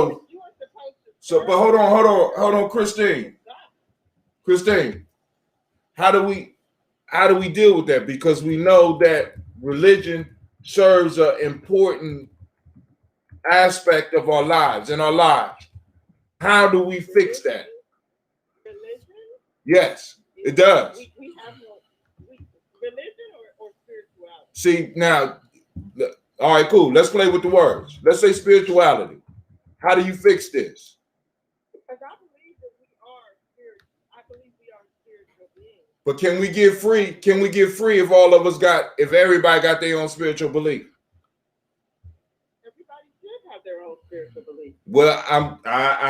Speaker 4: to
Speaker 1: but hold on, Christine.
Speaker 4: God.
Speaker 1: Christine, how do we deal with that? Because we know that religion serves an important aspect of our lives. How do we fix that?
Speaker 4: Religion?
Speaker 1: Yes, it does.
Speaker 4: We have no religion or spirituality.
Speaker 1: See, now, all right, cool. Let's play with the words. Let's say spirituality. How do you fix this?
Speaker 4: Because I believe that we are spiritual. I believe we are spiritual beings.
Speaker 1: But can we get free? Can we get free if everybody got their own spiritual belief? Well, I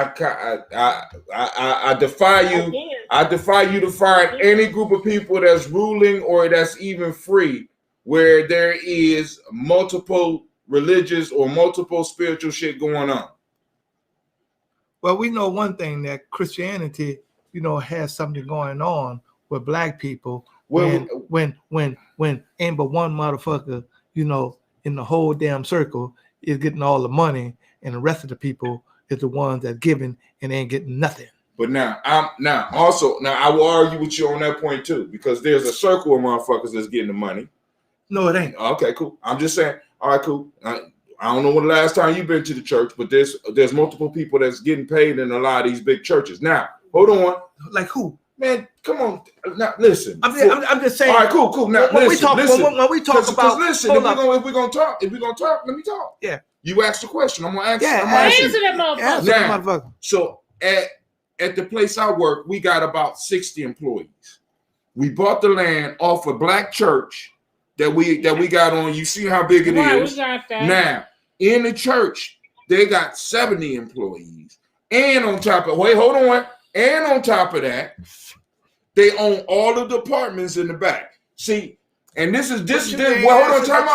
Speaker 1: defy you.
Speaker 4: Again,
Speaker 1: I defy you to find any group of people that's ruling or that's even free where there is multiple religious or multiple spiritual shit going on.
Speaker 3: Well, we know one thing, that Christianity, has something going on with black people.
Speaker 1: Well,
Speaker 3: When ain't but one motherfucker, in the whole damn circle is getting all the money, and the rest of the people is the ones that's giving and ain't getting nothing.
Speaker 1: But now I will argue with you on that point too, because there's a circle of motherfuckers that's getting the money.
Speaker 3: No, it ain't.
Speaker 1: Okay, cool. I'm just saying. All right, cool. I don't know when the last time you've been to the church, but there's multiple people that's getting paid in a lot of these big churches. Now, hold on.
Speaker 3: Like who?
Speaker 1: Man, come on. Now, listen.
Speaker 3: I'm just saying.
Speaker 1: All right, cool. Now,
Speaker 3: when
Speaker 1: listen.
Speaker 3: we talk about,
Speaker 1: listen, if we're gonna talk, let me talk.
Speaker 3: Yeah.
Speaker 1: You asked the question. I'm gonna answer.
Speaker 3: Yeah,
Speaker 1: I'm gonna answer
Speaker 2: Answer
Speaker 1: you.
Speaker 2: that motherfucker.
Speaker 3: Answer that motherfucker.
Speaker 1: So at the place I work, we got about 60 employees. We bought the land off a black church that we got on. You see how big it
Speaker 2: Right,
Speaker 1: is.
Speaker 2: we got that.
Speaker 1: Now, in the church, they got 70 employees. And on top of that, they own all the departments in the back. See, and this is well, hold on, time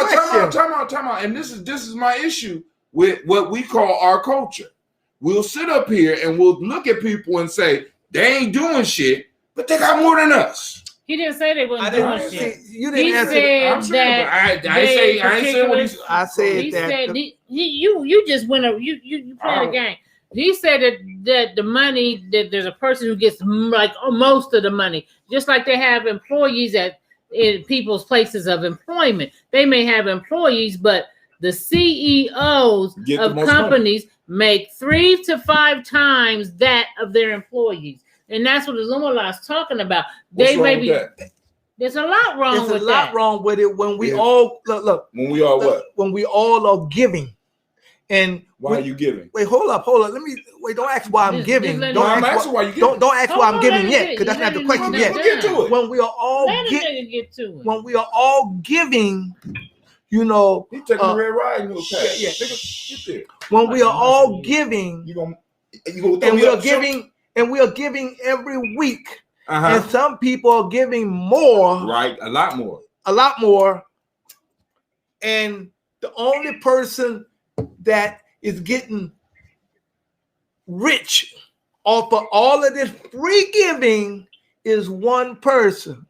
Speaker 1: out. And this is my issue with what we call our culture. We'll sit up here and we'll look at people and say they ain't doing shit, but they got more than us.
Speaker 2: He didn't say they wasn't doing shit.
Speaker 3: You
Speaker 2: He
Speaker 3: didn't answer.
Speaker 2: said
Speaker 1: I'm saying,
Speaker 2: that
Speaker 1: but I ain't saying what he's.
Speaker 3: I said
Speaker 2: he
Speaker 3: that.
Speaker 2: said you just went up. You played a game. He said that the money, that there's a person who gets like most of the money, just like they have employees in people's places of employment. They may have employees, but the CEOs
Speaker 1: Get the
Speaker 2: of
Speaker 1: most
Speaker 2: companies make 3 to 5 times that of their employees, and that's what the Lumala is talking about.
Speaker 1: What's
Speaker 2: They
Speaker 1: wrong
Speaker 2: may
Speaker 1: with
Speaker 2: be.
Speaker 1: that?
Speaker 2: There's a lot wrong
Speaker 3: There's
Speaker 2: with
Speaker 3: a lot
Speaker 2: that.
Speaker 3: wrong with it when we
Speaker 1: Yeah.
Speaker 3: all look.
Speaker 1: When we all what?
Speaker 3: When we all are giving, and
Speaker 1: Why are you giving?
Speaker 3: wait, hold up. Don't ask why I'm
Speaker 2: Just
Speaker 3: giving.
Speaker 2: let
Speaker 3: Don't
Speaker 1: No, I'm
Speaker 3: ask
Speaker 1: asking
Speaker 3: why.
Speaker 1: why you giving.
Speaker 3: Don't ask
Speaker 2: Hold
Speaker 3: why
Speaker 2: on,
Speaker 3: I'm
Speaker 2: let
Speaker 3: giving
Speaker 2: him
Speaker 3: yet,
Speaker 2: get-
Speaker 3: because that's not the
Speaker 2: let
Speaker 3: question
Speaker 2: him
Speaker 3: yet.
Speaker 1: We'll get to it.
Speaker 3: When we are all
Speaker 2: Let get to it.
Speaker 3: when we are all giving,
Speaker 1: He taking the red ride and pass.
Speaker 3: yeah.
Speaker 1: Nigga, get there.
Speaker 3: when we are all giving,
Speaker 1: You gonna
Speaker 3: and
Speaker 1: throw
Speaker 3: we
Speaker 1: me
Speaker 3: are
Speaker 1: up
Speaker 3: giving, and we are giving every week,
Speaker 1: Uh-huh.
Speaker 3: and some people are giving more,
Speaker 1: Right, a lot more.
Speaker 3: a lot more, and the only person that is getting rich off of all of this free giving is one person.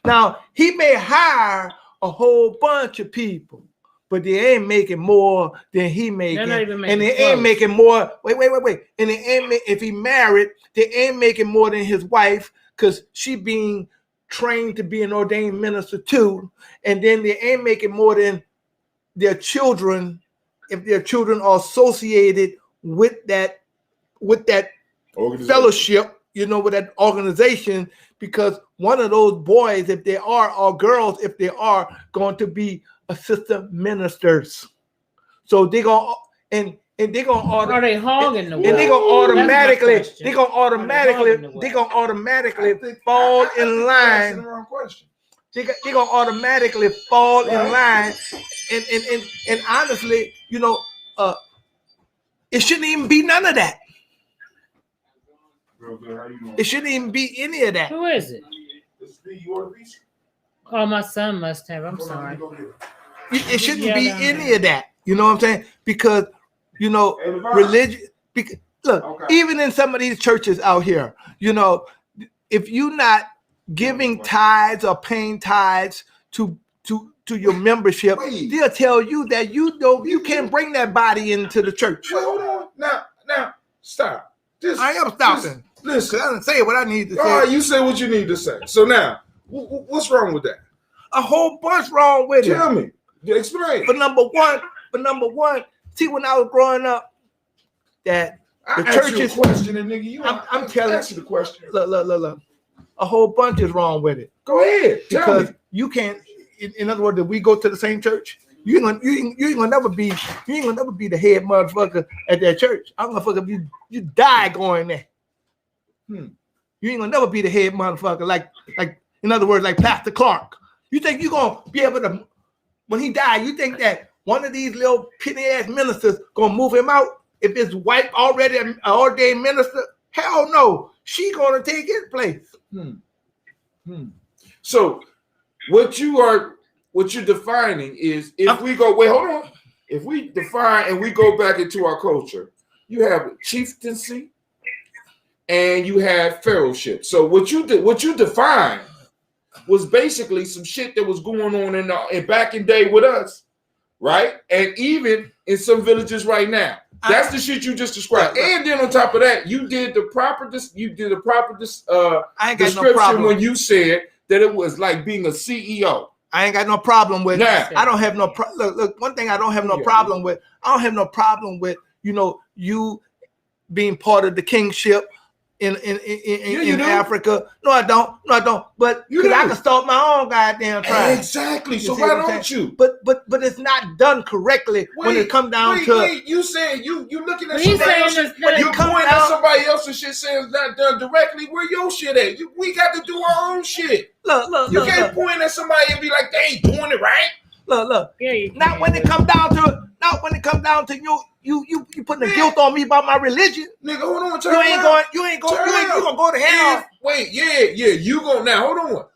Speaker 3: Now, he may hire a whole bunch of people, but they ain't making more than he making.
Speaker 2: They're not even
Speaker 3: And
Speaker 2: making
Speaker 3: they
Speaker 2: close.
Speaker 3: ain't making more. Wait. And they ain't if he married, they ain't making more than his wife, because she being trained to be an ordained minister too. And then they ain't making more than their children, if their children are associated with that
Speaker 1: Organization.
Speaker 3: fellowship, with that organization, because one of those boys, if they are, or girls, if they are, going to be assistant ministers. So they're gonna and they're gonna
Speaker 2: Are they hogging the
Speaker 3: and they're
Speaker 2: world?
Speaker 3: gonna automatically
Speaker 2: That's my question.
Speaker 3: fall
Speaker 1: I
Speaker 3: in
Speaker 1: think you're asking
Speaker 3: line.
Speaker 1: the wrong question.
Speaker 3: They're gonna automatically fall in line, and honestly, it shouldn't even be none of that.
Speaker 1: Real good. How you doing?
Speaker 3: It shouldn't even be any of that.
Speaker 2: Who is it?
Speaker 1: This be your Lisa?
Speaker 2: Oh, my son must have. I'm
Speaker 1: Hold on,
Speaker 2: sorry.
Speaker 1: let me go get her.
Speaker 3: It shouldn't
Speaker 2: Yeah,
Speaker 3: be
Speaker 2: no,
Speaker 3: any of that. You know what I'm saying? Because
Speaker 1: Hey, Levon.
Speaker 3: religion. Look,
Speaker 1: Okay.
Speaker 3: even in some of these churches out here, if you're not giving tithes or paying tithes to your membership,
Speaker 1: Wait.
Speaker 3: they'll tell you that you can't bring that body into the church.
Speaker 1: Wait, hold on. Now, stop.
Speaker 3: I am stopping.
Speaker 1: Listen.
Speaker 3: I didn't say what I need to say.
Speaker 1: All right, you say what you need to say. So now, what's wrong with that?
Speaker 3: A whole bunch wrong with it.
Speaker 1: Tell me. Explain.
Speaker 3: But number one, see, when I was growing up, that
Speaker 1: I
Speaker 3: the
Speaker 1: asked you a
Speaker 3: churches-
Speaker 1: question, and nigga,
Speaker 3: I'm telling-
Speaker 1: ask you the question.
Speaker 3: look, a whole bunch is wrong with it.
Speaker 1: Go ahead. Tell
Speaker 3: Because
Speaker 1: me.
Speaker 3: you can't. In other words, if we go to the same church, you ain't gonna never be the head motherfucker at that church. I'm gonna fuck if you die going there. You ain't gonna never be the head motherfucker. Like in other words, like Pastor Clark. You think you gonna be able to, when he died? You think that one of these little penny ass ministers gonna move him out? if it's white already an ordained minister, hell no, she gonna take his place.
Speaker 1: So what you're defining is if we go, wait, hold on. If we define and we go back into our culture, you have chieftaincy and you have pharaohship. So what you defined was basically some shit that was going on in back in day with us, right? And even in some villages right now. That's the shit you just described. And then on top of that, you did the proper description when you said that it was like being a CEO.
Speaker 3: I ain't got no problem with.
Speaker 1: Nah.
Speaker 3: I don't have no look. One thing I don't have no problem with. I don't have no problem with. You being part of the kingship in Africa. No, I don't. But I can start my own goddamn tribe.
Speaker 1: Exactly. So why don't you?
Speaker 3: But it's not done correctly when it come down to.
Speaker 1: Wait. You saying you looking at
Speaker 2: He's
Speaker 1: somebody else?
Speaker 2: saying
Speaker 1: You pointing at somebody else's shit saying it's not done directly. Where your shit at? We got to do our own shit.
Speaker 3: Look.
Speaker 1: You can't point at somebody and be like, they ain't doing it right.
Speaker 3: Look.
Speaker 2: Yeah,
Speaker 3: Not when it come down to. Not when it come down to you putting the guilt on me about my religion.
Speaker 1: Nigga, hold on.
Speaker 3: You ain't gonna go to hell.
Speaker 1: You go now.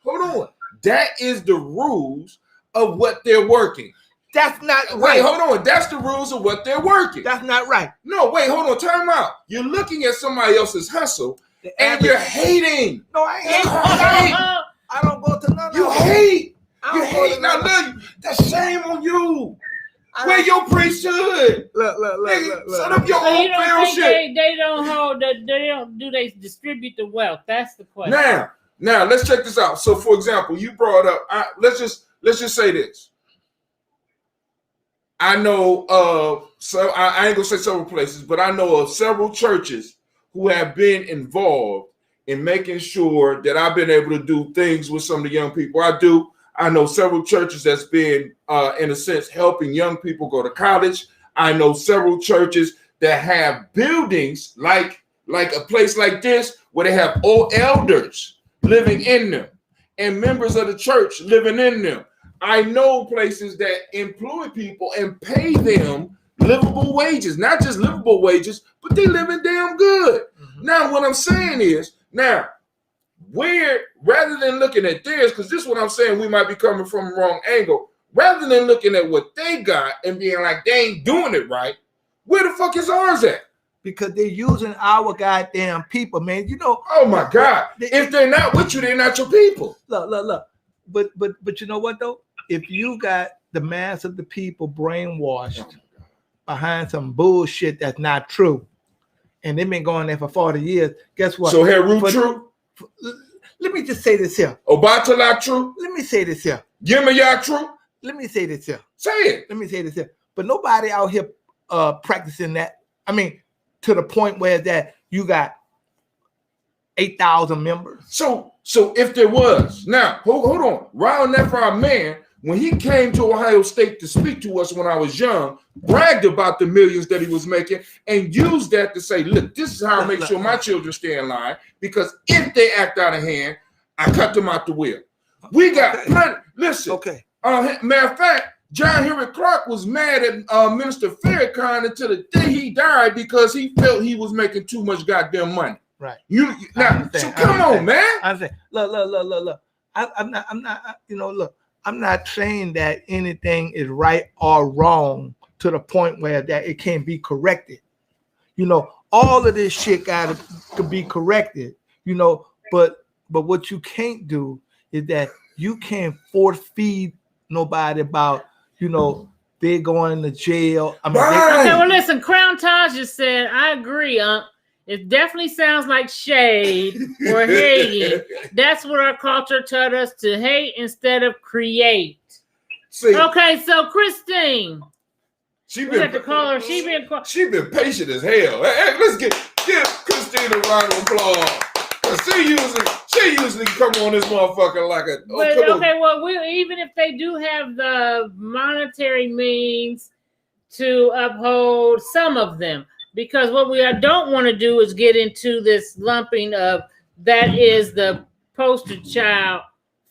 Speaker 1: Hold on. That is the rules of what they're working.
Speaker 3: That's not right.
Speaker 1: Wait, hold on. That's the rules of what they're working.
Speaker 3: That's not right.
Speaker 1: No, wait, hold on. Time out. You're looking at somebody else's hustle and you're hating.
Speaker 3: No, I ain't. I don't go to none of
Speaker 1: You
Speaker 3: them.
Speaker 1: hate.
Speaker 3: I
Speaker 1: You
Speaker 3: don't go
Speaker 1: hate.
Speaker 3: to
Speaker 1: Now
Speaker 3: none of
Speaker 1: look, that's shame on you. Where your priesthood?
Speaker 3: Look.
Speaker 1: Set up your
Speaker 2: So
Speaker 1: own
Speaker 2: you don't
Speaker 1: fair
Speaker 2: think
Speaker 1: shit.
Speaker 2: they don't hold that? They distribute the wealth? That's the question.
Speaker 1: Now let's check this out. So, for example, you brought up. Let's just say this. I know so I ain't gonna say several places, but I know of several churches who have been involved in making sure that I've been able to do things with some of the young people. I know several churches that's been, in a sense, helping young people go to college. I know several churches that have buildings like a place like this where they have old elders living in them and members of the church living in them. I know places that employ people and pay them livable wages, not just livable wages, but they living damn good. Mm-hmm. Now, what I'm saying is, rather than looking at theirs, because this is what I'm saying, we might be coming from the wrong angle. Rather than looking at what they got and being like, they ain't doing it right, where the fuck is ours at?
Speaker 3: Because they're using our goddamn people, man.
Speaker 1: Oh my God. If they're not with you, they're not your people.
Speaker 3: Look. But you know what though? If you got the mass of the people brainwashed behind some bullshit that's not true, and they've been going there for 40 years, guess what?
Speaker 1: So Heru true?
Speaker 3: Let me just say this here.
Speaker 1: Obatala true?
Speaker 3: Let me say this here.
Speaker 1: Yemaya true?
Speaker 3: Let me say this here.
Speaker 1: Say it.
Speaker 3: Let me say this here. But nobody out here practicing that. I mean, to the point where that you got 8,000 members.
Speaker 1: So if there was, now hold on. Ron Nephron man, when he came to Ohio State to speak to us when I was young, bragged about the millions that he was making and used that to say, look, this is how I make sure my children stay in line, because if they act out of hand, I cut them out the wheel. We got plenty. Listen.
Speaker 3: Okay.
Speaker 1: Matter of fact, John Henry Clark was mad at Minister Farrakhan until the day he died because he felt he was making too much goddamn money.
Speaker 3: Right.
Speaker 1: So come on, man.
Speaker 3: I'm saying, look. I'm not saying that anything is right or wrong to the point where that it can't be corrected. All of this shit could be corrected. But what you can't do is that you can't force feed nobody about, they're going to jail. I mean,
Speaker 2: okay, well, listen, Crown Taj just said, I agree. It definitely sounds like shade or hating. That's what our culture taught us, to hate instead of create.
Speaker 1: See,
Speaker 2: okay, so Christine.
Speaker 1: She
Speaker 2: We have to call her. She been
Speaker 1: patient as hell. Hey, let's give Christine a round of applause. She usually come on this motherfucker like a.
Speaker 2: Well, even if they do have the monetary means to uphold some of them, because what we don't want to do is get into this lumping of that is the poster child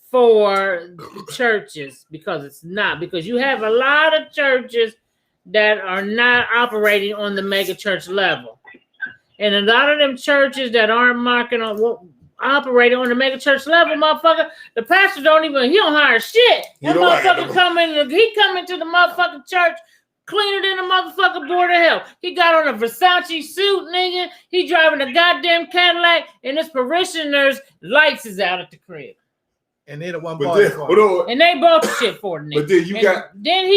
Speaker 2: for churches, because it's not. Because you have a lot of churches that are not operating on the mega church level. And a lot of them churches that aren't operating on the mega church level, motherfucker, the pastor he don't hire shit. That motherfucker come into the motherfucking church cleaner than a motherfucking board of health. He got on a Versace suit, nigga. He driving a goddamn Cadillac, and his parishioners' lights is out at the crib.
Speaker 3: And they the one
Speaker 2: and they bought the shit for the nigga.
Speaker 1: But then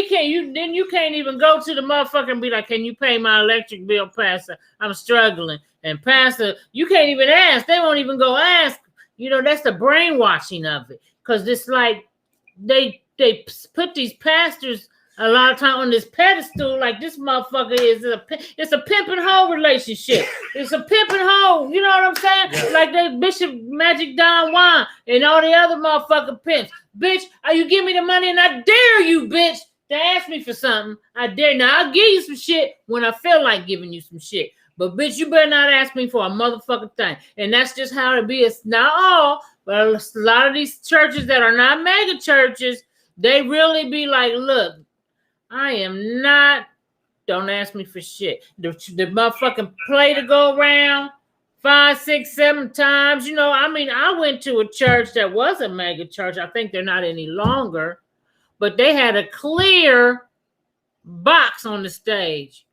Speaker 2: you can't even go to the motherfucker and be like, can you pay my electric bill, Pastor? I'm struggling. And Pastor, you can't even ask. They won't even go ask. You know, that's the brainwashing of it. Because it's like they put these pastors a lot of time on this pedestal, like this motherfucker it's a pimp and hoe relationship. It's a pimp and hoe, you know what I'm saying? Yeah. Like the Bishop Magic Don Juan and all the other motherfucking pimps. Bitch, you give me the money and I dare you, bitch, to ask me for something. I dare. Now I'll give you some shit when I feel like giving you some shit. But bitch, you better not ask me for a motherfucking thing. And that's just how it be. It's not all, but a lot of these churches that are not mega churches, they really be like, look, I am not, don't ask me for shit. The motherfucking play to go around 5, 6, 7 times. You know, I mean, I went to a church that was a mega church. I think they're not any longer. But they had a clear box on the stage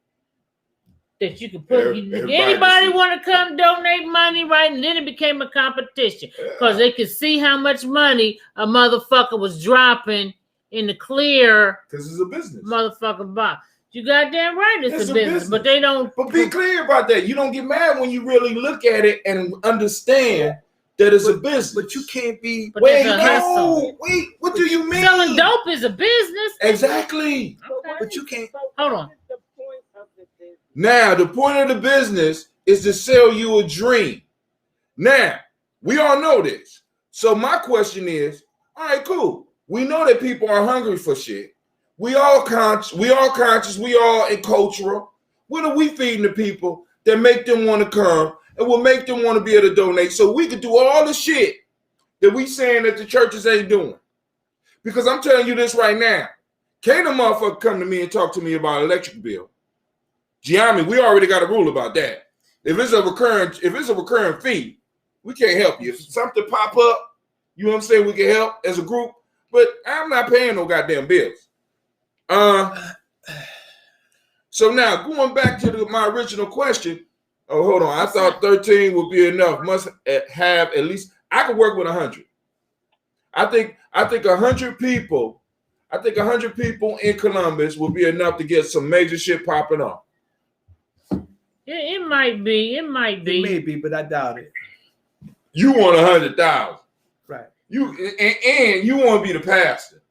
Speaker 2: that you could put. Anybody want to come donate money, right? And then it became a competition because they could see how much money a motherfucker was dropping in the clear,
Speaker 1: because it's a business,
Speaker 2: motherfucking box. You goddamn right, it's a business, but they don't.
Speaker 1: But be clear about that. You don't get mad when you really look at it and understand that it's a business.
Speaker 3: But you can't be.
Speaker 1: Wait, what do you mean?
Speaker 2: Selling dope is a business.
Speaker 1: Exactly.
Speaker 2: Okay.
Speaker 3: But you can't.
Speaker 2: Hold on.
Speaker 1: Now, the point of the business is to sell you a dream. Now, we all know this. So my question is, all right, cool. We know that people are hungry for shit. We all conscious, we all cultural. What are we feeding the people that make them want to come and will make them want to be able to donate so we can do all the shit that we saying that the churches ain't doing? Because I'm telling you this right now. Can't a motherfucker come to me and talk to me about electric bill? Gianni, we already got a rule about that. If it's a recurring fee, we can't help you. If something pop up, you know what I'm saying, we can help as a group. But I'm not paying no goddamn bills. So now going back to my original question. Oh, hold on. I thought 13 would be enough. Must have at least. I could work with 100. I think 100 people. I think 100 people in Columbus will be enough to get some major shit popping off.
Speaker 2: It might be. It might be.
Speaker 3: It may be, but I doubt it.
Speaker 1: You want 100,000.
Speaker 3: Right.
Speaker 1: You and you want to be the pastor.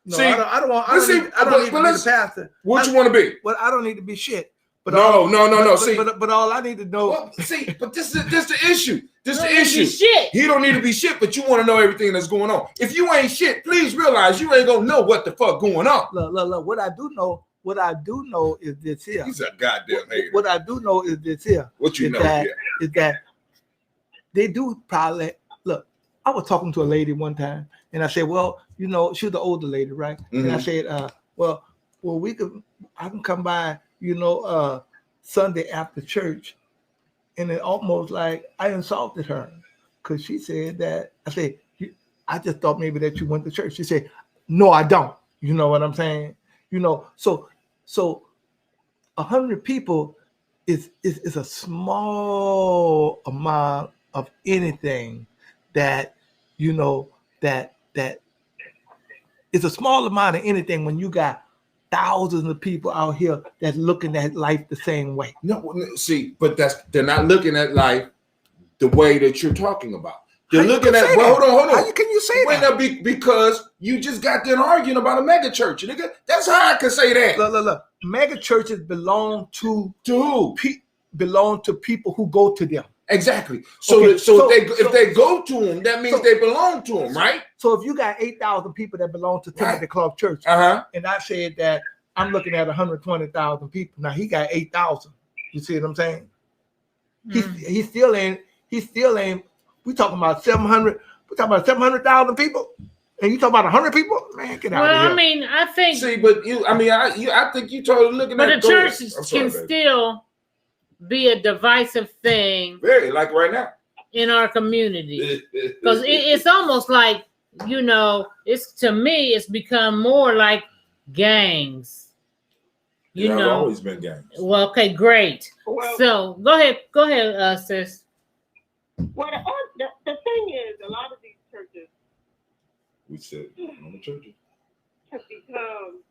Speaker 3: No, see, I don't need to be the pastor.
Speaker 1: What you want to be?
Speaker 3: Well, I don't need to be shit. But
Speaker 1: no. See,
Speaker 3: but all I need to know.
Speaker 1: Well, see, but this is the issue. This is the issue.
Speaker 2: Shit.
Speaker 1: He don't need to be shit, but you want to know everything that's going on. If you ain't shit, please realize you ain't gonna know what the fuck going on.
Speaker 3: Look. What I do know is this here.
Speaker 1: He's a goddamn hater.
Speaker 3: What I do know is this here.
Speaker 1: What you know
Speaker 3: is that they do probably look. I was talking to a lady one time, and I said, "Well, you know, she was the older lady, right?" Mm-hmm. And I said, "Well, I can come by, you know, Sunday after church," and it almost like I insulted her because she said that. I said, "I just thought maybe that you went to church." She said, "No, I don't." You know what I'm saying? You know, so 100 people is a small amount of anything that, you know, that it's a small amount of anything when you got thousands of people out here that's looking at life the same way.
Speaker 1: No, see, but they're not looking at life the way that you're talking about. They're looking at. Well, hold on.
Speaker 3: How can you say that?
Speaker 1: Because you just got done arguing about a mega church, nigga. That's how I can say that.
Speaker 3: Look. Mega churches belong to
Speaker 1: who?
Speaker 3: Belong to people who go to them.
Speaker 1: Exactly. If they go to them, that means they belong to them, right?
Speaker 3: So if you got 8,000 people that belong to Timothy Clark Church, and I said that I'm looking at 120,000 people. Now he got 8,000. You see what I'm saying? He still ain't. We talking about 700. We talking about 700,000 people. And you talk about 100 people? Man, get out
Speaker 2: Well,
Speaker 3: of here.
Speaker 2: I mean, I think,
Speaker 1: See, but I think you totally looking
Speaker 2: but
Speaker 1: at
Speaker 2: the
Speaker 1: go ahead.
Speaker 2: church
Speaker 1: I'm sorry,
Speaker 2: can
Speaker 1: baby.
Speaker 2: still be a divisive thing
Speaker 1: Very like right now.
Speaker 2: in our community. Because it's almost like, you know, it's to me, it's become more like gangs. You
Speaker 1: I've
Speaker 2: know,
Speaker 1: always been gangs.
Speaker 2: well, okay, great.
Speaker 4: Well,
Speaker 2: So go ahead, sis.
Speaker 4: well, the thing is, a lot of these churches
Speaker 1: We said on the churches.
Speaker 4: have become,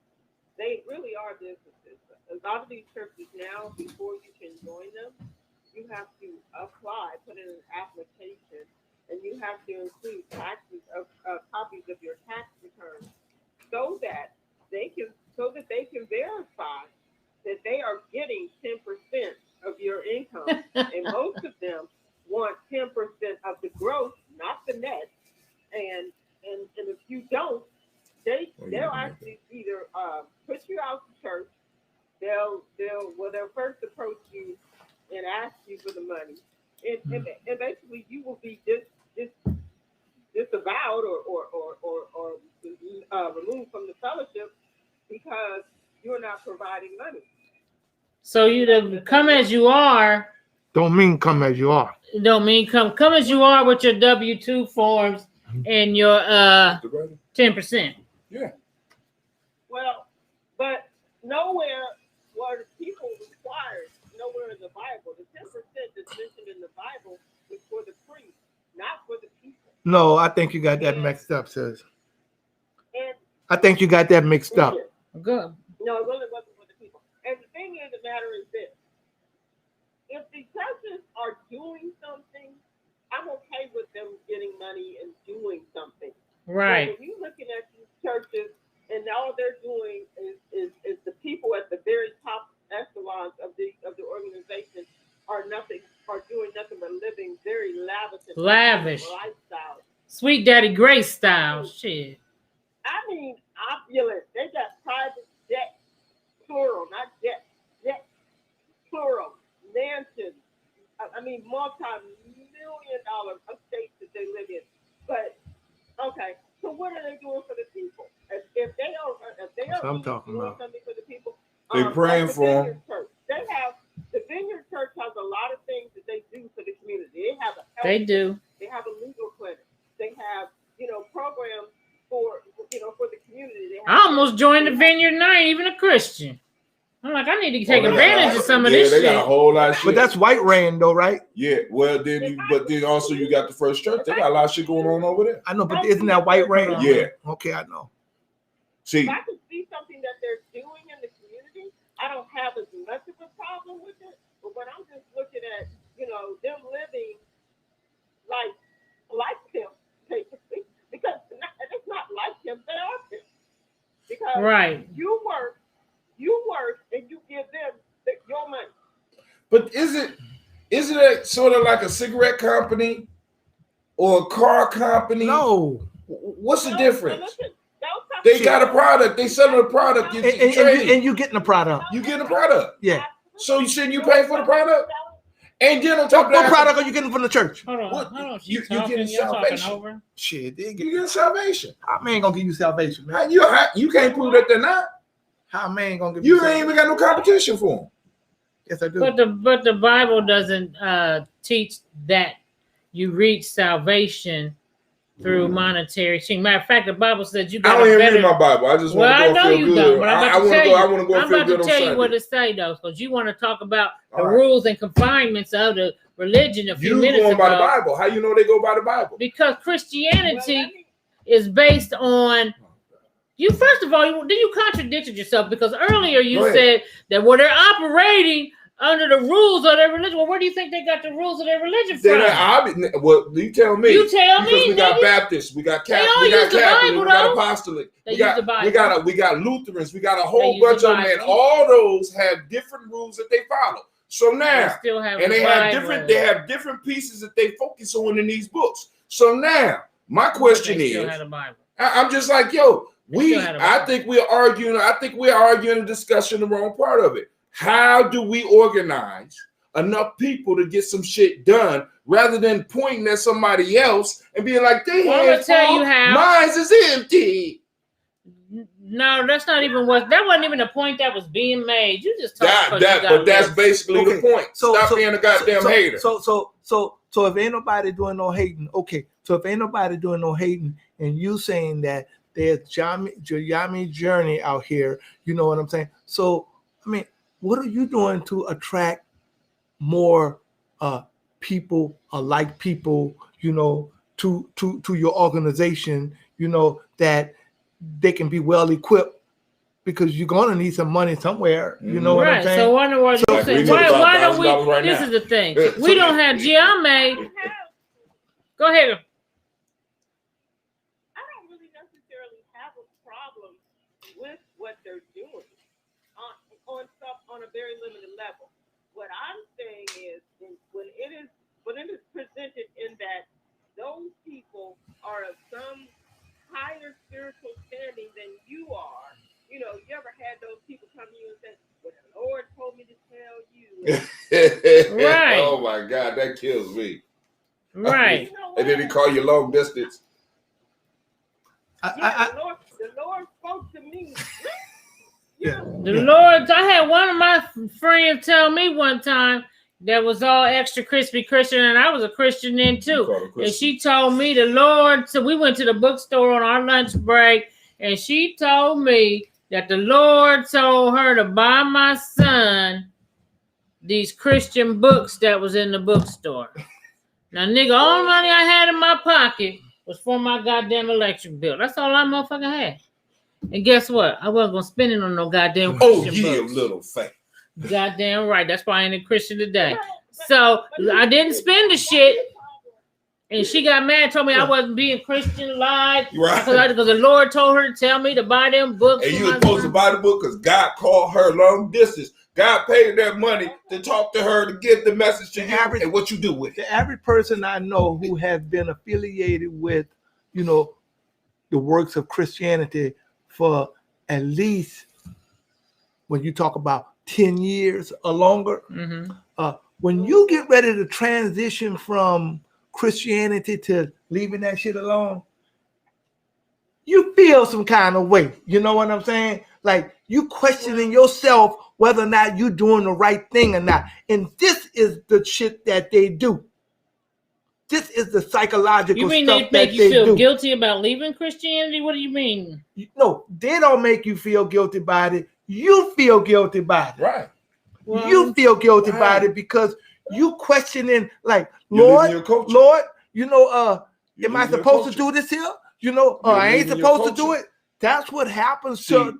Speaker 4: they really are businesses. A lot of these churches now, before you can join them, you have to apply, put in an application, and you have to include copies of your tax returns so that they can verify that they are getting 10% of your income. And most of them want 10% of the gross, not the net. And if you don't, they'll actually either put you out to church. They'll first approach you and ask you for the money, and basically you will be disavowed or removed from the fellowship because you're not providing money.
Speaker 2: So you to come as you are,
Speaker 3: Don't mean come as you are.
Speaker 2: don't mean come as you are with your W-2 forms and your 10%.
Speaker 1: Yeah.
Speaker 4: Well, but nowhere were people required, nowhere in the Bible. The 10% that's mentioned in the Bible was for the priest, not for the people.
Speaker 3: No, I think you got that mixed up, sis.
Speaker 4: And
Speaker 3: I think you got that mixed up.
Speaker 2: Good.
Speaker 4: no, it really wasn't for the people. And the thing is, the matter is this: if the churches are doing something, I'm okay with them getting money and doing something.
Speaker 2: Right.
Speaker 4: But when you're looking at these churches and all they're doing is the people at the very top echelons of the organization are doing nothing but living very lavish lifestyle.
Speaker 2: Sweet Daddy Grace style. Shit.
Speaker 4: I mean, opulent. They got private jet, plural, not jet, plural, mansions. I mean, multi-million-dollar estates that they live in. But okay, so what are they doing for the people? If they are
Speaker 3: I'm talking
Speaker 4: doing
Speaker 3: about.
Speaker 4: something for the people,
Speaker 1: They praying
Speaker 4: like the
Speaker 1: for 'em.
Speaker 4: Vineyard Church. The Vineyard Church has a lot of things that they do for the community. They have a health
Speaker 2: They do.
Speaker 4: They have a legal clinic. They have, programs for the community. They have
Speaker 2: I almost joined the Vineyard and I ain't even a Christian. I'm like, I need to take advantage of some of this
Speaker 1: they
Speaker 2: shit.
Speaker 1: got a whole lot of shit.
Speaker 3: But that's White Rain, though, right?
Speaker 1: yeah. Well, then also you got the First Church. They got a lot of shit going on over there.
Speaker 3: I know, but isn't that White Rain?
Speaker 1: Yeah.
Speaker 3: Okay, I know.
Speaker 1: See,
Speaker 4: If I can see something that they're doing in the community, I don't have as much of a problem with it. But when I'm just looking at, them living like them, basically, because it's not like them, they are them. Because
Speaker 2: Right.
Speaker 4: you work, and you give them your money.
Speaker 1: but isn't it sort of like a cigarette company or a car company?
Speaker 3: No.
Speaker 1: What's the
Speaker 4: No,
Speaker 1: difference?
Speaker 4: listen,
Speaker 1: They got a product. They selling a product.
Speaker 3: And you getting the product.
Speaker 1: You get a product.
Speaker 3: Yeah.
Speaker 1: So shouldn't you pay for the product? And then on top of
Speaker 3: What
Speaker 1: that,
Speaker 3: product are you getting from the church?
Speaker 2: Hold on.
Speaker 1: What?
Speaker 2: Hold on.
Speaker 1: You
Speaker 2: She's talking.
Speaker 1: getting
Speaker 2: You're talking
Speaker 1: salvation.
Speaker 2: over.
Speaker 3: Shit, they
Speaker 1: you
Speaker 3: get,
Speaker 1: get salvation.
Speaker 3: how man gonna give you salvation, man?
Speaker 1: You can't prove that they're not.
Speaker 3: How man gonna give
Speaker 1: You
Speaker 3: salvation?
Speaker 1: ain't even got no competition for them.
Speaker 3: Yes, I do.
Speaker 2: But the Bible doesn't teach that you reach salvation through monetary thing. Matter of fact, the Bible says you
Speaker 1: I
Speaker 2: got
Speaker 1: don't
Speaker 2: a
Speaker 1: even
Speaker 2: better.
Speaker 1: read my Bible. I just
Speaker 2: Well,
Speaker 1: want
Speaker 2: I
Speaker 1: to go
Speaker 2: know
Speaker 1: and
Speaker 2: you
Speaker 1: feel
Speaker 2: don't,
Speaker 1: good.
Speaker 2: but I'm
Speaker 1: I
Speaker 2: about to
Speaker 1: want to
Speaker 2: tell
Speaker 1: go.
Speaker 2: you.
Speaker 1: I want to go
Speaker 2: I'm
Speaker 1: and feel
Speaker 2: about to
Speaker 1: good on
Speaker 2: tell you what
Speaker 1: Sunday.
Speaker 2: it say though, because you want to talk about the
Speaker 1: All right.
Speaker 2: rules and confinements of the religion a few
Speaker 1: You
Speaker 2: minutes
Speaker 1: going by the
Speaker 2: ago.
Speaker 1: Bible? How you know they go by the Bible?
Speaker 2: Because Christianity is based on you. First of all, you contradicted yourself because earlier you
Speaker 1: Go ahead.
Speaker 2: said that where they're operating under the rules of their religion. Well, where do you think they got the rules of their religion from?
Speaker 1: Well, you tell me.
Speaker 2: You tell
Speaker 1: because
Speaker 2: me,
Speaker 1: we got
Speaker 2: nigga.
Speaker 1: Baptists, we got
Speaker 2: They
Speaker 1: Catholic,
Speaker 2: all
Speaker 1: we got
Speaker 2: use the
Speaker 1: Catholic,
Speaker 2: Bible,
Speaker 1: we got
Speaker 2: though.
Speaker 1: Apostolic,
Speaker 2: They
Speaker 1: we
Speaker 2: use
Speaker 1: got
Speaker 2: the Bible.
Speaker 1: we got Lutherans, we got a
Speaker 2: They
Speaker 1: whole
Speaker 2: use
Speaker 1: bunch
Speaker 2: the
Speaker 1: of them, and
Speaker 2: Bible.
Speaker 1: all those have different rules that they follow. So
Speaker 2: They
Speaker 1: now,
Speaker 2: still have
Speaker 1: and
Speaker 2: the
Speaker 1: they have different pieces that they focus on in these books. So now, my question
Speaker 2: They
Speaker 1: is,
Speaker 2: still had a Bible.
Speaker 1: I'm just like, yo,
Speaker 2: They still had a Bible.
Speaker 1: I think we're arguing and discussing the wrong part of it. How do we organize enough people to get some shit done rather than pointing at somebody else and being like, they
Speaker 2: Well, I'm gonna tell you how.
Speaker 1: mine is empty.
Speaker 2: No, that's not even that wasn't even the point that was being made. You just talked
Speaker 1: But that's basically the point. Stop being a goddamn hater.
Speaker 3: So if ain't nobody doing no hating, okay. So if ain't nobody doing no hating, and you saying that there's Yami Journey out here, you know what I'm saying? So I mean, what are you doing to attract more people, like people, you know, to your organization, you know, that they can be well equipped, because you're gonna need some money somewhere, you know what I'm saying?
Speaker 2: So why don't we?
Speaker 1: Right
Speaker 2: this
Speaker 1: now.
Speaker 2: is the thing. We don't have Giame. Go ahead.
Speaker 4: I don't really necessarily have a problem with what they're doing on a very limited level. What I'm saying is when it is presented in that those people are of some higher spiritual standing than you are. You know, you ever had those people come to you and say, "Well, the Lord told me to tell you."
Speaker 2: Right.
Speaker 1: Oh my God, that kills me.
Speaker 2: Right.
Speaker 4: You know
Speaker 1: And then he call you long distance.
Speaker 4: the Lord spoke to me.
Speaker 2: The Lord, I had one of my friends tell me one time that was all extra crispy Christian, and I was a Christian then too. And she told me the Lord, so we went to the bookstore on our lunch break, and she told me that the Lord told her to buy my son these Christian books that was in the bookstore. Now, nigga, all the money I had in my pocket was for my goddamn electric bill. That's all I motherfucking had. And guess what? I wasn't gonna spend it on no goddamn Christian books.
Speaker 1: Little fat.
Speaker 2: Goddamn right. That's why I ain't a Christian today. So I didn't spend the shit. And she got mad, told me I wasn't being Christian like because the Lord told her to tell me to buy them books.
Speaker 1: And you were supposed to buy the book because God called her long distance. God paid that money to talk to her to get the message to you. And what you do with it.
Speaker 3: The average person I know who has been affiliated with, you know, the works of Christianity for at least, when you talk about 10 years or longer, when you get ready to transition from Christianity to leaving that shit alone, you feel some kind of way. You know what I'm saying? Like you questioning yourself whether or not you're doing the right thing or not. And this is the shit that they do. This is the psychological
Speaker 2: You mean
Speaker 3: stuff
Speaker 2: they make you feel
Speaker 3: do.
Speaker 2: guilty about leaving Christianity? What do you mean?
Speaker 3: No, they don't make you feel guilty about it. You feel guilty about it.
Speaker 1: Right.
Speaker 2: Well,
Speaker 3: You feel guilty about it because you questioning, like,
Speaker 1: You're
Speaker 3: Lord,
Speaker 1: leaving your culture.
Speaker 3: Lord, you know,
Speaker 1: You're
Speaker 3: am I
Speaker 1: leaving your
Speaker 3: supposed to
Speaker 1: culture.
Speaker 3: do this here? You know,
Speaker 1: You're
Speaker 3: I ain't
Speaker 1: leaving your
Speaker 3: supposed to do
Speaker 1: culture.
Speaker 3: it. That's what happens
Speaker 1: See,
Speaker 3: to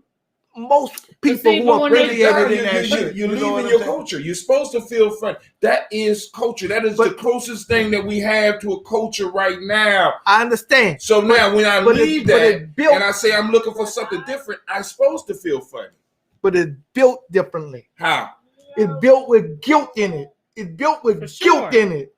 Speaker 3: most people
Speaker 2: see,
Speaker 3: who
Speaker 2: but
Speaker 3: are
Speaker 2: when they
Speaker 3: affiliated in that
Speaker 1: You're
Speaker 3: shit. You know
Speaker 1: leaving
Speaker 3: what
Speaker 1: your
Speaker 3: I'm saying?
Speaker 1: culture. You're supposed to feel fun. That is culture. That is the closest thing that we have to a culture right now.
Speaker 3: I understand.
Speaker 1: So now when I leave that
Speaker 3: it built,
Speaker 1: and I say I'm looking for something different, I'm supposed to feel funny.
Speaker 3: but it's built differently.
Speaker 1: How?
Speaker 3: It's built with guilt in it. It's built with
Speaker 2: For
Speaker 3: guilt
Speaker 2: sure.
Speaker 3: in it.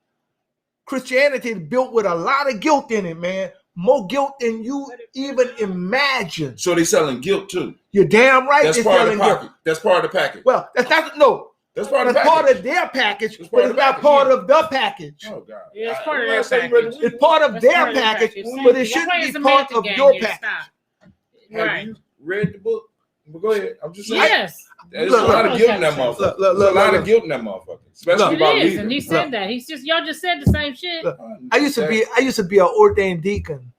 Speaker 3: Christianity is built with a lot of guilt in it, man. More guilt than you even imagine.
Speaker 1: So they selling guilt too.
Speaker 3: You're damn right.
Speaker 1: That's
Speaker 3: they're
Speaker 1: part of the
Speaker 3: selling guilt.
Speaker 1: pocket. That's part of the package.
Speaker 3: Well, that's not no.
Speaker 1: That's part of the
Speaker 3: That's
Speaker 1: package.
Speaker 3: part of their package,
Speaker 1: It's part
Speaker 3: but
Speaker 1: of
Speaker 3: it's
Speaker 1: the
Speaker 3: not
Speaker 1: package,
Speaker 3: part
Speaker 1: yeah.
Speaker 3: of the package.
Speaker 1: Oh God.
Speaker 2: Yeah, it's part of their
Speaker 1: Last time you
Speaker 2: package.
Speaker 1: read the
Speaker 3: It's part of
Speaker 2: That's
Speaker 3: their
Speaker 2: part of the
Speaker 3: package,
Speaker 2: package.
Speaker 3: but it
Speaker 2: Y'all
Speaker 3: shouldn't
Speaker 2: playing
Speaker 3: be part
Speaker 2: semantic
Speaker 3: of
Speaker 2: game
Speaker 3: your
Speaker 2: here.
Speaker 3: package.
Speaker 2: Stop.
Speaker 1: Have
Speaker 2: Right.
Speaker 1: you read the book? Well, go ahead. I'm just saying.
Speaker 2: Yes.
Speaker 1: There's
Speaker 3: Look,
Speaker 1: a lot
Speaker 2: look,
Speaker 1: of guilt in that
Speaker 2: look,
Speaker 1: motherfucker.
Speaker 3: look,
Speaker 1: There's a lot
Speaker 3: look.
Speaker 1: of guilt in that motherfucker. Especially
Speaker 2: It
Speaker 1: about
Speaker 2: is,
Speaker 1: leaving.
Speaker 2: and he said that. Y'all just said the same shit.
Speaker 3: Look, I used to be an ordained deacon,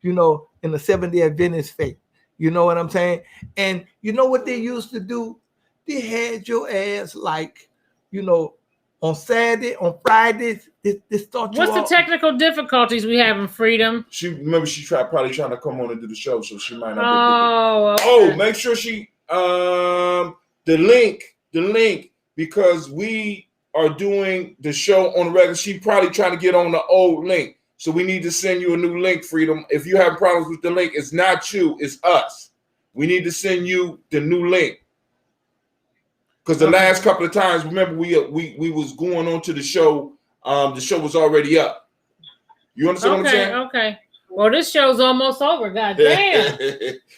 Speaker 3: you know, in the Seventh-day Adventist faith. You know what I'm saying? And you know what they used to do? They had your ass like, you know, on Saturday, on Fridays, they start you
Speaker 2: What's the
Speaker 3: off.
Speaker 2: technical difficulties we have in Freedom?
Speaker 1: She probably trying to come on and do the show, so she might not
Speaker 2: Oh,
Speaker 1: be.
Speaker 2: okay.
Speaker 1: Oh, make sure she the link because we are doing the show on the regular. She probably trying to get on the old link, so we need to send you a new link. Freedom. If you have problems with the link, it's not you, it's us. We need to send you the new link. Because the last couple of times, remember, we was going on to the show. The show was already up. You understand what I'm saying?
Speaker 2: Okay. Well, this show's almost over. God damn.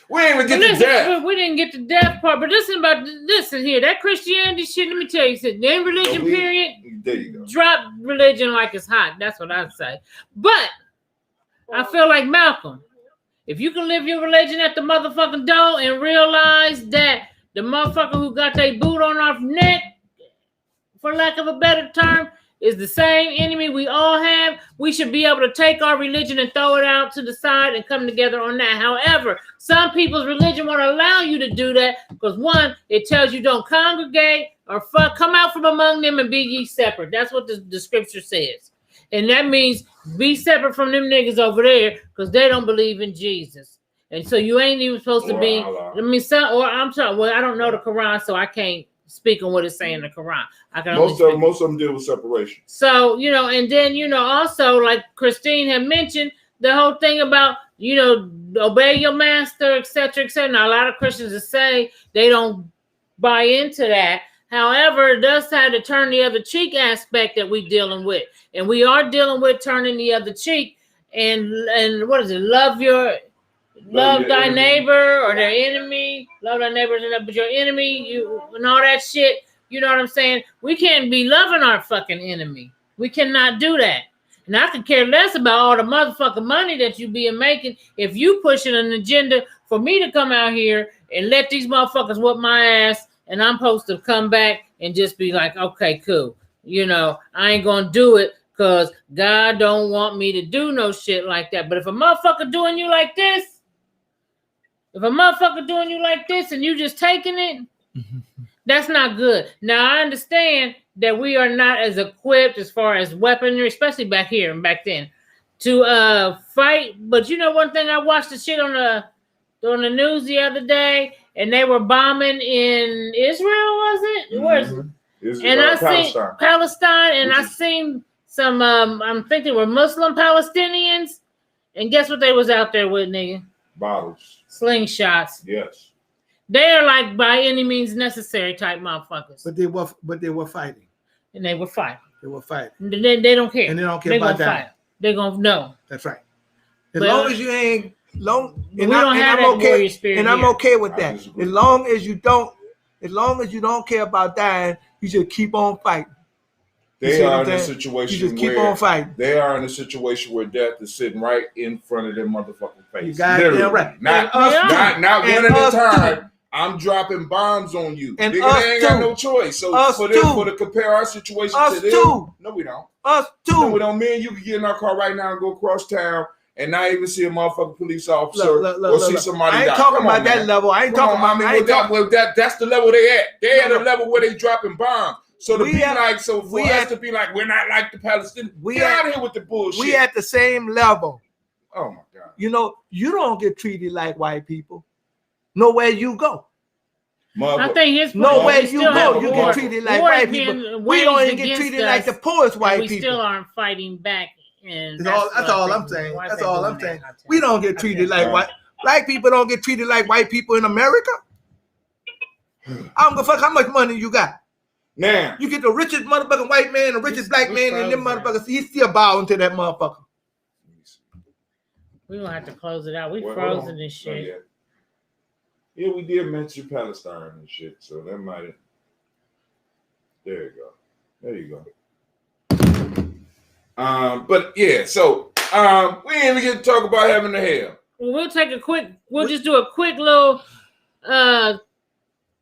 Speaker 1: We ain't even get to death.
Speaker 2: We didn't get to death part, but listen here. That Christianity shit, let me tell you something. The religion period,
Speaker 1: There you go.
Speaker 2: drop religion like it's hot. That's what I'd say. But I feel like Malcolm. If you can live your religion at the motherfucking door and realize that the motherfucker who got their boot on our neck, for lack of a better term, is the same enemy we all have, we should be able to take our religion and throw it out to the side and come together on that. However, some people's religion won't allow you to do that because, one, it tells you don't congregate or come out from among them and be ye separate. That's what the scripture says. And that means be separate from them niggas over there because they don't believe in Jesus. And so you ain't even supposed to be, I'm sorry, well, I don't know the Quran, so I can't speak on what it's saying in the Quran. I can
Speaker 1: most of them deal with separation.
Speaker 2: So, and then, also like Christine had mentioned, the whole thing about, obey your master, etc., etc. Now, a lot of Christians will say they don't buy into that. However, it does have to turn the other cheek aspect that we're dealing with. And we are dealing with turning the other cheek. And what is it? Love thy neighbor or their enemy. Love thy neighbor but your enemy, and all that shit. You know what I'm saying? We can't be loving our fucking enemy. We cannot do that. And I could care less about all the motherfucking money that you be making if you pushing an agenda for me to come out here and let these motherfuckers whoop my ass and I'm supposed to come back and just be like, okay, cool. I ain't gonna do it because God don't want me to do no shit like that. But if a motherfucker doing you like this, and you just taking it, that's not good. Now, I understand that we are not as equipped as far as weaponry, especially back here and back then, to fight. But one thing, I watched the shit on the news the other day, and they were bombing in Israel, was it?
Speaker 1: Mm-hmm.
Speaker 2: Where is it? And I seen Palestine, and I seen some, I'm thinking were Muslim Palestinians, and guess what they was out there with, nigga?
Speaker 1: Bottles.
Speaker 2: Slingshots.
Speaker 1: Yes.
Speaker 2: They're like by any means necessary type motherfuckers.
Speaker 3: But they were fighting.
Speaker 2: And they were fighting.
Speaker 3: They were fighting.
Speaker 2: They don't care.
Speaker 3: And they don't care about that.
Speaker 2: They're gonna know.
Speaker 3: That's right. As long as you ain't
Speaker 2: and I'm okay. Spirit
Speaker 3: and I'm okay with that. As long as you don't care about dying, you should keep on fighting.
Speaker 1: They are in a situation
Speaker 3: you just keep on fighting.
Speaker 1: They are in a situation where death is sitting right in front of their motherfucking face.
Speaker 3: You got it right.
Speaker 1: Not one at a time. I'm dropping bombs on you.
Speaker 3: And
Speaker 1: they ain't got no choice. So for to compare our situation to them, no, we don't.
Speaker 3: Us too.
Speaker 1: No, we don't. Me and you can get in our car right now and go across town and not even see a motherfucking police officer or see somebody.
Speaker 3: I ain't talking about that level. I ain't talking about.
Speaker 1: That's the level they at. They at a level where they dropping bombs. So to be like, so for us to be like, we're not like the Palestinians. Get out of here with the bullshit.
Speaker 3: We at the same level.
Speaker 1: Oh my God.
Speaker 3: You don't get treated like white people. Nowhere you go.
Speaker 2: I think his
Speaker 3: nowhere you go, you get treated like white people. We don't even get treated like the poorest white people.
Speaker 2: We still aren't fighting back. And
Speaker 3: that's all I'm saying. That's all I'm saying. We don't get treated like white. Black people don't get treated like white people in America. I don't give a fuck how much money you got.
Speaker 1: Now
Speaker 3: you get the richest motherfucking white man, the richest black man, and them motherfuckers, he's still bowing to that motherfucker.
Speaker 2: We gonna have to close it out. We frozen this shit.
Speaker 1: Yeah, we did mention Palestine and shit, so that might. There you go. There you go. But yeah, so we ain't even get to talk about heaven or hell.
Speaker 2: We'll just do a quick little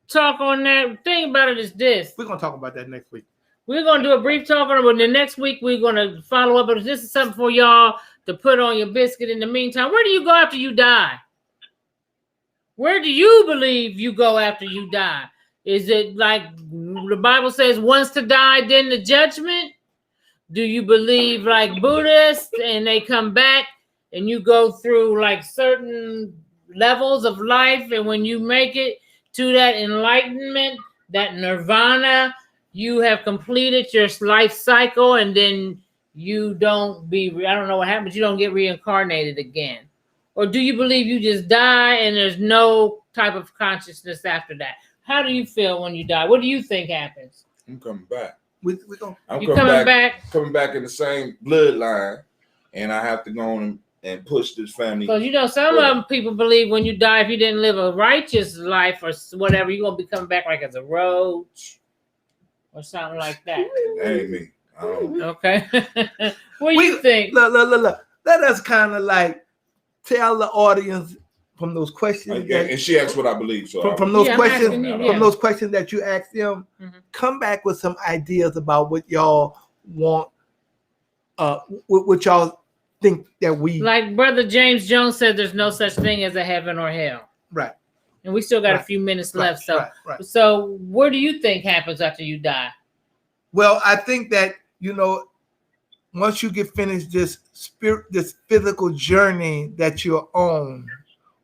Speaker 2: talk on that. Thing about it is this.
Speaker 3: We're gonna talk about that next week.
Speaker 2: We're gonna do a brief talk on it, but the next week we're gonna follow up. But this is something for y'all to put on your biscuit. In the meantime, where do you go after you die? Where do you believe you go after you die? Is it like the Bible says, once to die, then the judgment? Do you believe like Buddhists and they come back and you go through like certain levels of life, and when you make it to that enlightenment, that nirvana, you have completed your life cycle, and then you don't I don't know what happens, you don't get reincarnated again? Or do you believe you just die and there's no type of consciousness after that? How do you feel when you die? What do you think happens?
Speaker 1: I'm coming back.
Speaker 3: I'm
Speaker 1: coming back in the same bloodline, and I have to go on and and push this family.
Speaker 2: Because you know, some of them people believe when you die, if you didn't live a righteous life or whatever, you're gonna be coming back like as a roach or something like that.
Speaker 1: That ain't me. I don't.
Speaker 2: Okay. What do you think?
Speaker 3: Look. Let us kind of like tell the audience from those questions.
Speaker 1: And she asked what I believe. So
Speaker 3: from those
Speaker 2: I'm
Speaker 3: questions,
Speaker 2: asking you, yeah.
Speaker 3: from those questions that you asked them, come back with some ideas about what y'all want, what y'all think that we
Speaker 2: Like Brother James Jones said, there's no such thing as a heaven or hell.
Speaker 3: right.
Speaker 2: And we still got a
Speaker 3: Right.
Speaker 2: few minutes
Speaker 3: Right,
Speaker 2: left. So,
Speaker 3: right.
Speaker 2: so what do you think happens after you die?
Speaker 3: Well, I think that once you get finished this physical journey that you're on,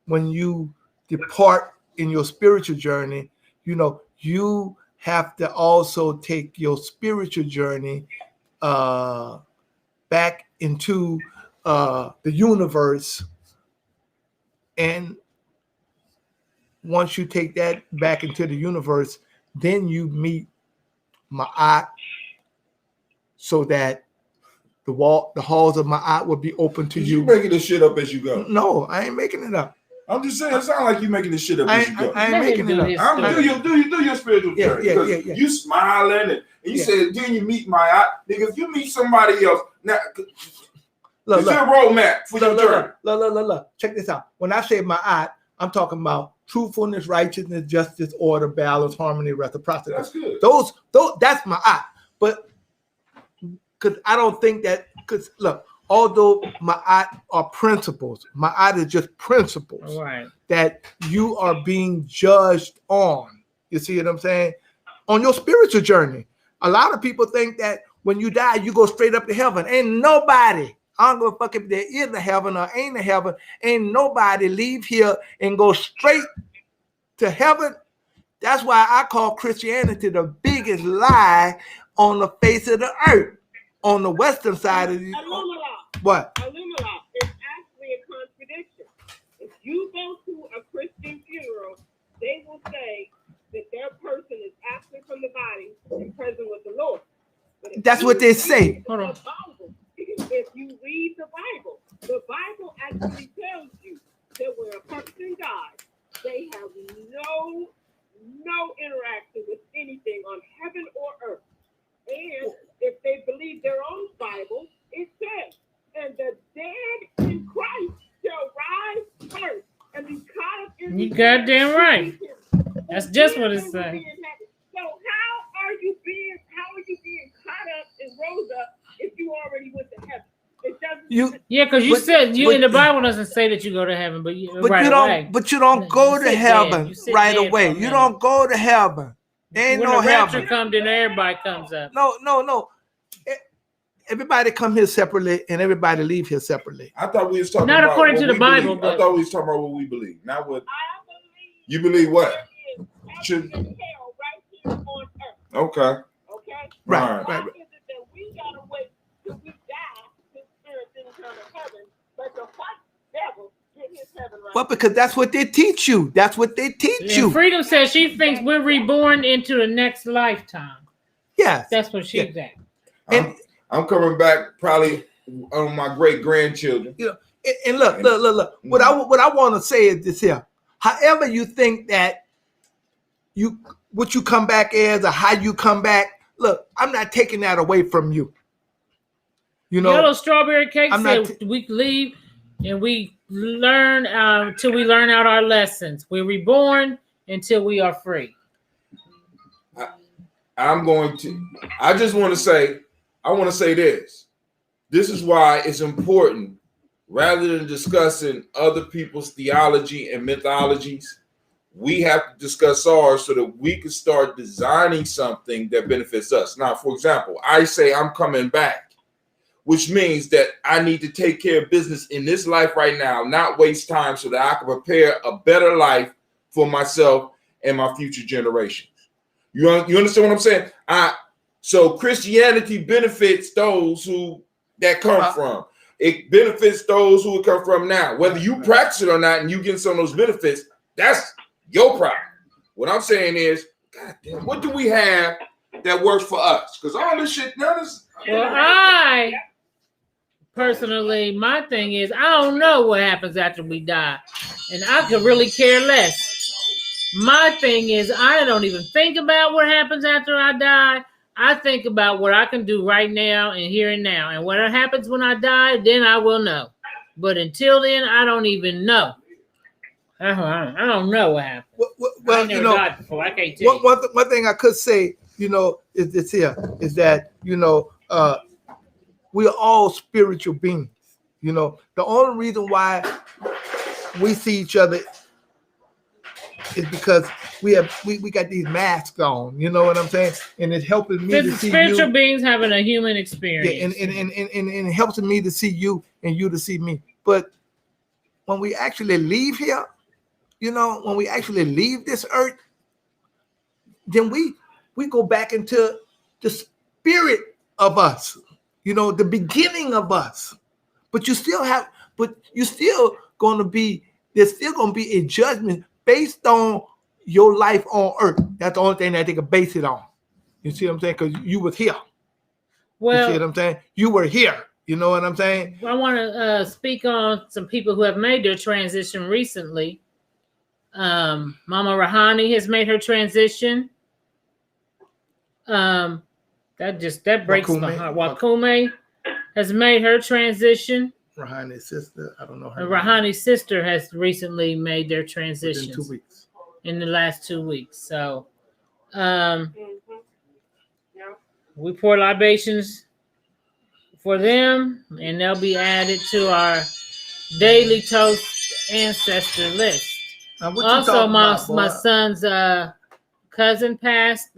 Speaker 3: when you depart in your spiritual journey, you have to also take your spiritual journey back into the universe. And once you take that back into the universe, then you meet Ma'at, so that the halls of Ma'at will be open to you.
Speaker 1: You making this shit up as you go.
Speaker 3: No, I ain't making it up.
Speaker 1: I'm just saying, it sounds like you making this shit up as you go.
Speaker 3: I ain't
Speaker 2: Let him
Speaker 3: making
Speaker 2: do
Speaker 3: it
Speaker 2: his
Speaker 3: up.
Speaker 2: story.
Speaker 1: Do your spiritual journey.
Speaker 3: Yeah.
Speaker 1: You smiling and you
Speaker 3: Yeah.
Speaker 1: said, then you meet my eye. Nigga, if you meet somebody else, now,
Speaker 3: Look,
Speaker 1: is there a roadmap for your journey?
Speaker 3: Look. Check this out. When I say Ma'at, I'm talking about truthfulness, righteousness, justice, order, balance, harmony, reciprocity.
Speaker 1: That's good.
Speaker 3: Those that's Ma'at. But because I don't think that, because look, although Ma'at are principles, Ma'at is just principles
Speaker 2: Right.
Speaker 3: that you are being judged on. You see what I'm saying? On your spiritual journey. A lot of people think that when you die, you go straight up to heaven. Ain't nobody, I don't give a fuck if there is a heaven or ain't a heaven, ain't nobody leave here and go straight to heaven. That's why I call Christianity the biggest lie on the face of the earth. On the western side of the
Speaker 4: Illuminati.
Speaker 3: what?
Speaker 4: Illuminati. It's actually a contradiction. If you go to a Christian funeral, they will say that their person is absent from the body and present with the Lord. But if
Speaker 3: That's
Speaker 4: you
Speaker 3: what they
Speaker 4: read
Speaker 3: say.
Speaker 2: Hold on.
Speaker 4: the Bible, if you read the Bible actually tells you that when a person dies, they have no interaction with anything on heaven or earth. And if they believe their own Bible, it says, and the dead in Christ shall rise first and be caught up in
Speaker 2: You
Speaker 4: the
Speaker 2: goddamn
Speaker 4: air.
Speaker 2: right. That's just what it's
Speaker 4: Then will
Speaker 2: saying.
Speaker 4: be in heaven. So how are you being caught up and rose up if you already went to heaven? It doesn't.
Speaker 2: Yeah, because you
Speaker 3: But-
Speaker 2: said you
Speaker 3: but-
Speaker 2: in the Bible doesn't say that you go to heaven, but right
Speaker 3: you
Speaker 2: away.
Speaker 3: don't. But you don't go
Speaker 2: You
Speaker 3: to
Speaker 2: sit
Speaker 3: heaven
Speaker 2: dead. You sit
Speaker 3: right
Speaker 2: dead
Speaker 3: away.
Speaker 2: for a
Speaker 3: You
Speaker 2: minute.
Speaker 3: don't go to heaven. Ain't
Speaker 2: when
Speaker 3: no
Speaker 2: the rapture
Speaker 3: heaven.
Speaker 2: comes, then everybody comes up.
Speaker 3: No. Everybody come here separately, and everybody leave here separately.
Speaker 1: I thought we was talking
Speaker 2: Not
Speaker 1: about
Speaker 2: according
Speaker 1: what
Speaker 2: to the
Speaker 1: we
Speaker 2: Bible,
Speaker 1: believe.
Speaker 2: but-
Speaker 1: I thought we was talking about what we believe. Not what
Speaker 4: I believe
Speaker 1: you believe. What?
Speaker 4: there is
Speaker 1: Should-
Speaker 4: heaven and hell right here on earth.
Speaker 1: Okay.
Speaker 4: Okay?
Speaker 3: Right.
Speaker 4: Why is it that we gotta wait till we die to spirit didn't come to heaven, but the white devil get his heaven right?
Speaker 3: Well, because that's what they teach you. That's what they teach
Speaker 2: And
Speaker 3: you.
Speaker 2: Freedom says she thinks we're reborn into the next lifetime.
Speaker 3: Yes.
Speaker 2: That's what she's at.
Speaker 1: I'm coming back probably on my great grandchildren.
Speaker 3: And look. What I want to say is this here. However you think that what you come back as or how you come back, look, I'm not taking that away from you.
Speaker 2: Yellow Strawberry Cake
Speaker 3: I'm
Speaker 2: said
Speaker 3: not
Speaker 2: we leave and we learn till we learn out our lessons. We're reborn until we are free.
Speaker 1: I just want to say, this. This is why it's important, rather than discussing other people's theology and mythologies, we have to discuss ours so that we can start designing something that benefits us. Now, for example, I say I'm coming back, which means that I need to take care of business in this life right now, not waste time so that I can prepare a better life for myself and my future generations. You understand what I'm saying? So Christianity benefits those that come from. It benefits those who come from now. Whether you practice it or not and you get some of those benefits, that's your problem. What I'm saying is, God damn, what do we have that works for us? Because all this shit, none of this.
Speaker 2: Well, I personally, my thing is I don't know what happens after we die, and I could really care less. My thing is I don't even think about what happens after I die. I think about what I can do right now and here and now, and what happens when I die, then I will know. But until then, I don't even know. I don't know what happened.
Speaker 3: Well,
Speaker 2: I never died before. I can't tell you.
Speaker 3: One thing I could say, is this here, is that, we are all spiritual beings. The only reason why we see each other is because we got these masks on. You know what I'm saying? And it's helping me to see
Speaker 2: spiritual
Speaker 3: you.
Speaker 2: beings having a human experience.
Speaker 3: Yeah, and it helps me to see you and you to see me. But when we actually leave here, when we actually leave this earth, then we go back into the spirit of us, the beginning of us. But there's still going to be a judgment based on your life on earth. That's the only thing that they can base it on. You see what I'm saying? Because you was here.
Speaker 2: Well,
Speaker 3: you see what I'm saying? You were here. You know what I'm saying?
Speaker 2: I want to speak on some people who have made their transition recently. Mama Rahani has made her transition. That breaks my heart. Wakume has made her transition.
Speaker 3: Rahani's sister, I don't know her.
Speaker 2: Rahani's sister has recently made their transition.
Speaker 3: In 2 weeks.
Speaker 2: In the last 2 weeks. So, we pour libations for them, and they'll be added to our daily toast ancestor list. Also, my son's cousin passed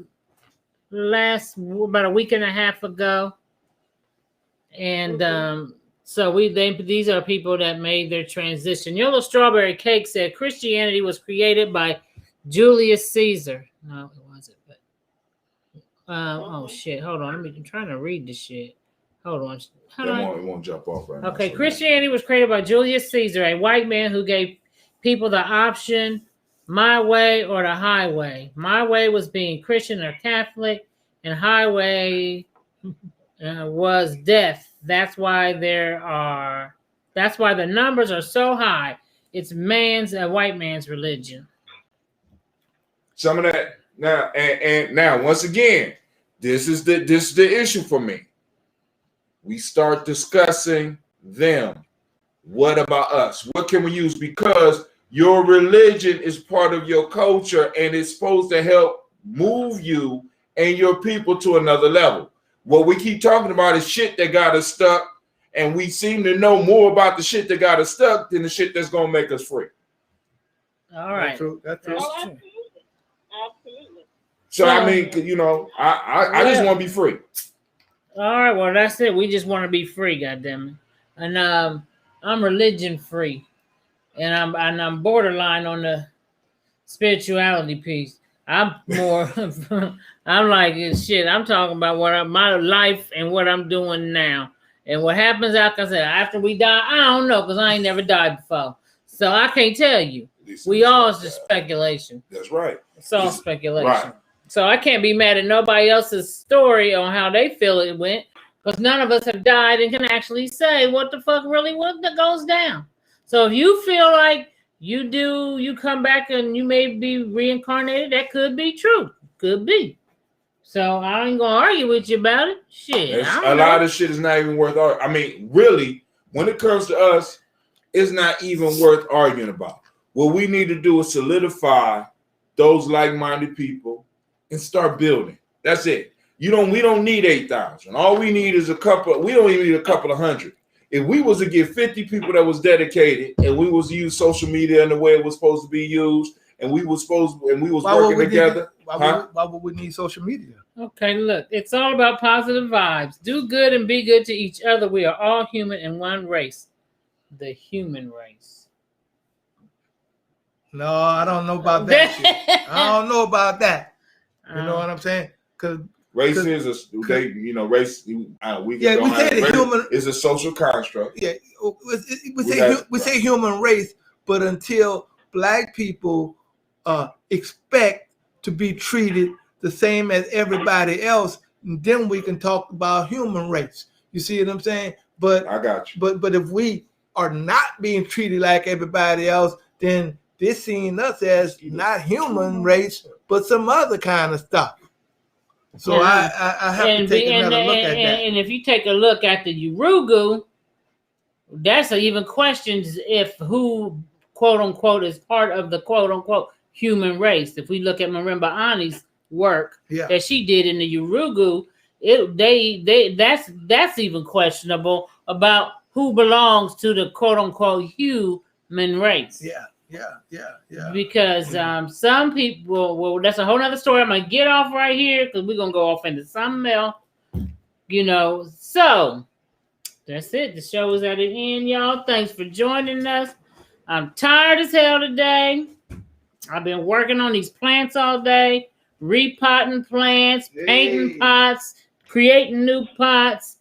Speaker 2: about a week and a half ago, and so these are people that made their transition. Yellow Strawberry Cake said Christianity was created by Julius Caesar. No, it wasn't. But oh shit! Hold on, I'm trying to read this shit. Hold on.
Speaker 1: It won't jump off right now.
Speaker 2: Okay, Christianity was created by Julius Caesar, a white man who gave people the option, my way or the highway. My way was being Christian or Catholic, and highway was death. That's why the numbers are so high. It's a white man's religion.
Speaker 1: Some of that now, and now once again, this is the issue for me. We start discussing them. What about us? What can we use? Because your religion is part of your culture and it's supposed to help move you and your people to another level. What we keep talking about is shit that got us stuck, and we seem to know more about the shit that got us stuck than the shit that's gonna make us free.
Speaker 2: All right.
Speaker 3: That's true.
Speaker 4: Absolutely.
Speaker 1: So I mean, I just want to be free.
Speaker 2: All right, well that's it. We just want to be free, goddammit. And I'm religion free, and I'm borderline on the spirituality piece. I'm more. I'm like shit. I'm talking about my life and what I'm doing now, and what happens after we die. I don't know because I ain't never died before, so I can't tell you. We all is just speculation.
Speaker 1: That's right.
Speaker 2: It's all speculation.
Speaker 1: Right.
Speaker 2: So I can't be mad at nobody else's story on how they feel it went, because none of us have died and can actually say what the fuck really what goes down. So if you feel like you come back and you may be reincarnated, that could be true. Could be. So I ain't gonna argue with you about it. Shit.
Speaker 1: A lot of shit is not even worth arguing. I mean, really, when it comes to us, it's not even worth arguing about. What we need to do is solidify those like-minded people and start building. That's it. We don't need 8,000. All we need is we don't even need a couple of hundred. If we was to get 50 people that was dedicated and we was to use social media in the way it was supposed to be used, and we was working together.
Speaker 3: Why would we need social media?
Speaker 2: Okay, look, it's all about positive vibes. Do good and be good to each other. We are all human in one race. The human race.
Speaker 3: No, I don't know about that shit. I don't know about that. You know what I'm saying? Because
Speaker 1: race is race. We say
Speaker 3: the human
Speaker 1: is a social construct.
Speaker 3: Yeah, we say human race, but until black people expect to be treated the same as everybody else, then we can talk about human race. You see what I'm saying? But
Speaker 1: I got you.
Speaker 3: but if we are not being treated like everybody else, then they're seeing us as not human race, but some other kind of stuff. So
Speaker 2: Yeah.
Speaker 3: I have to take another look at that.
Speaker 2: And if you take a look at the Urugu, that's even questions if who, quote unquote, is part of the quote unquote human race. If we look at Marimba Ani's work that she did in the Urugu, that's even questionable about who belongs to the quote unquote human race.
Speaker 3: Yeah.
Speaker 2: Because some people, well, that's a whole nother story. I'm gonna get off right here because we're gonna go off into something else. So that's it. The show is at the end, y'all. Thanks for joining us. I'm tired as hell today. I've been working on these plants all day, repotting plants, painting pots, creating new pots,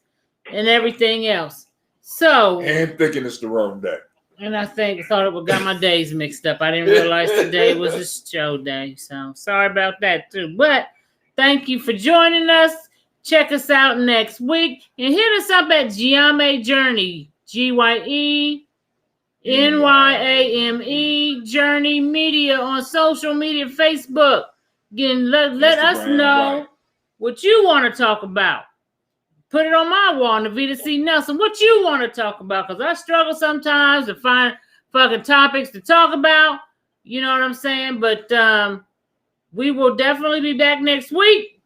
Speaker 2: and everything else. So,
Speaker 1: And thinking it's the wrong day.
Speaker 2: And I thought it got my days mixed up. I didn't realize today was a show day. So sorry about that too. But thank you for joining us. Check us out next week. And hit us up at Gyame Journey. GYENYAME Journey Media on social media, Facebook. Again, let us know what you want to talk about. Put it on my wall, Navita C. Nelson. What you want to talk about? Because I struggle sometimes to find fucking topics to talk about. You know what I'm saying? But we will definitely be back next week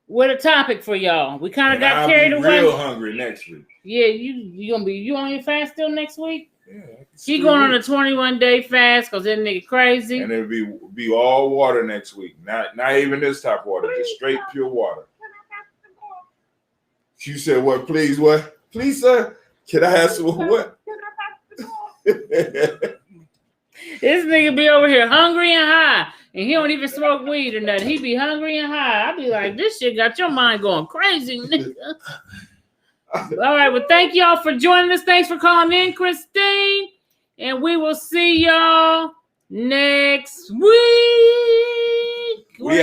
Speaker 2: with a topic for y'all. We kind of got carried away.
Speaker 1: Real hungry next week.
Speaker 2: Yeah, you on your fast still next week?
Speaker 1: Yeah.
Speaker 2: She going on a 21-day fast because that nigga crazy.
Speaker 1: And it'll be all water next week. Not even this type of water, just straight pure water. You said what? Please, what? Please, sir. Can I have some what?
Speaker 2: This nigga be over here hungry and high, and he don't even smoke weed or nothing. He be hungry and high. I be like, this shit got your mind going crazy, nigga. All right, well, thank y'all for joining us. Thanks for calling in, Christine, and we will see y'all next week. We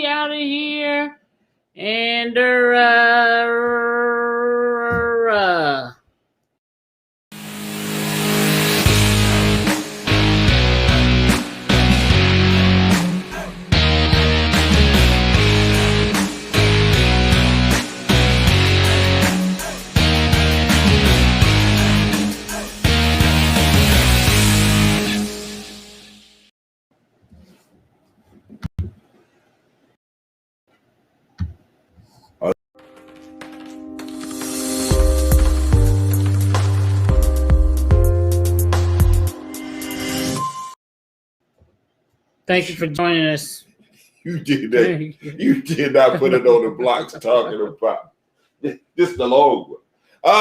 Speaker 2: out of here. And thank you for joining us.
Speaker 1: You did that. You did not put it on the blocks talking about this the long one.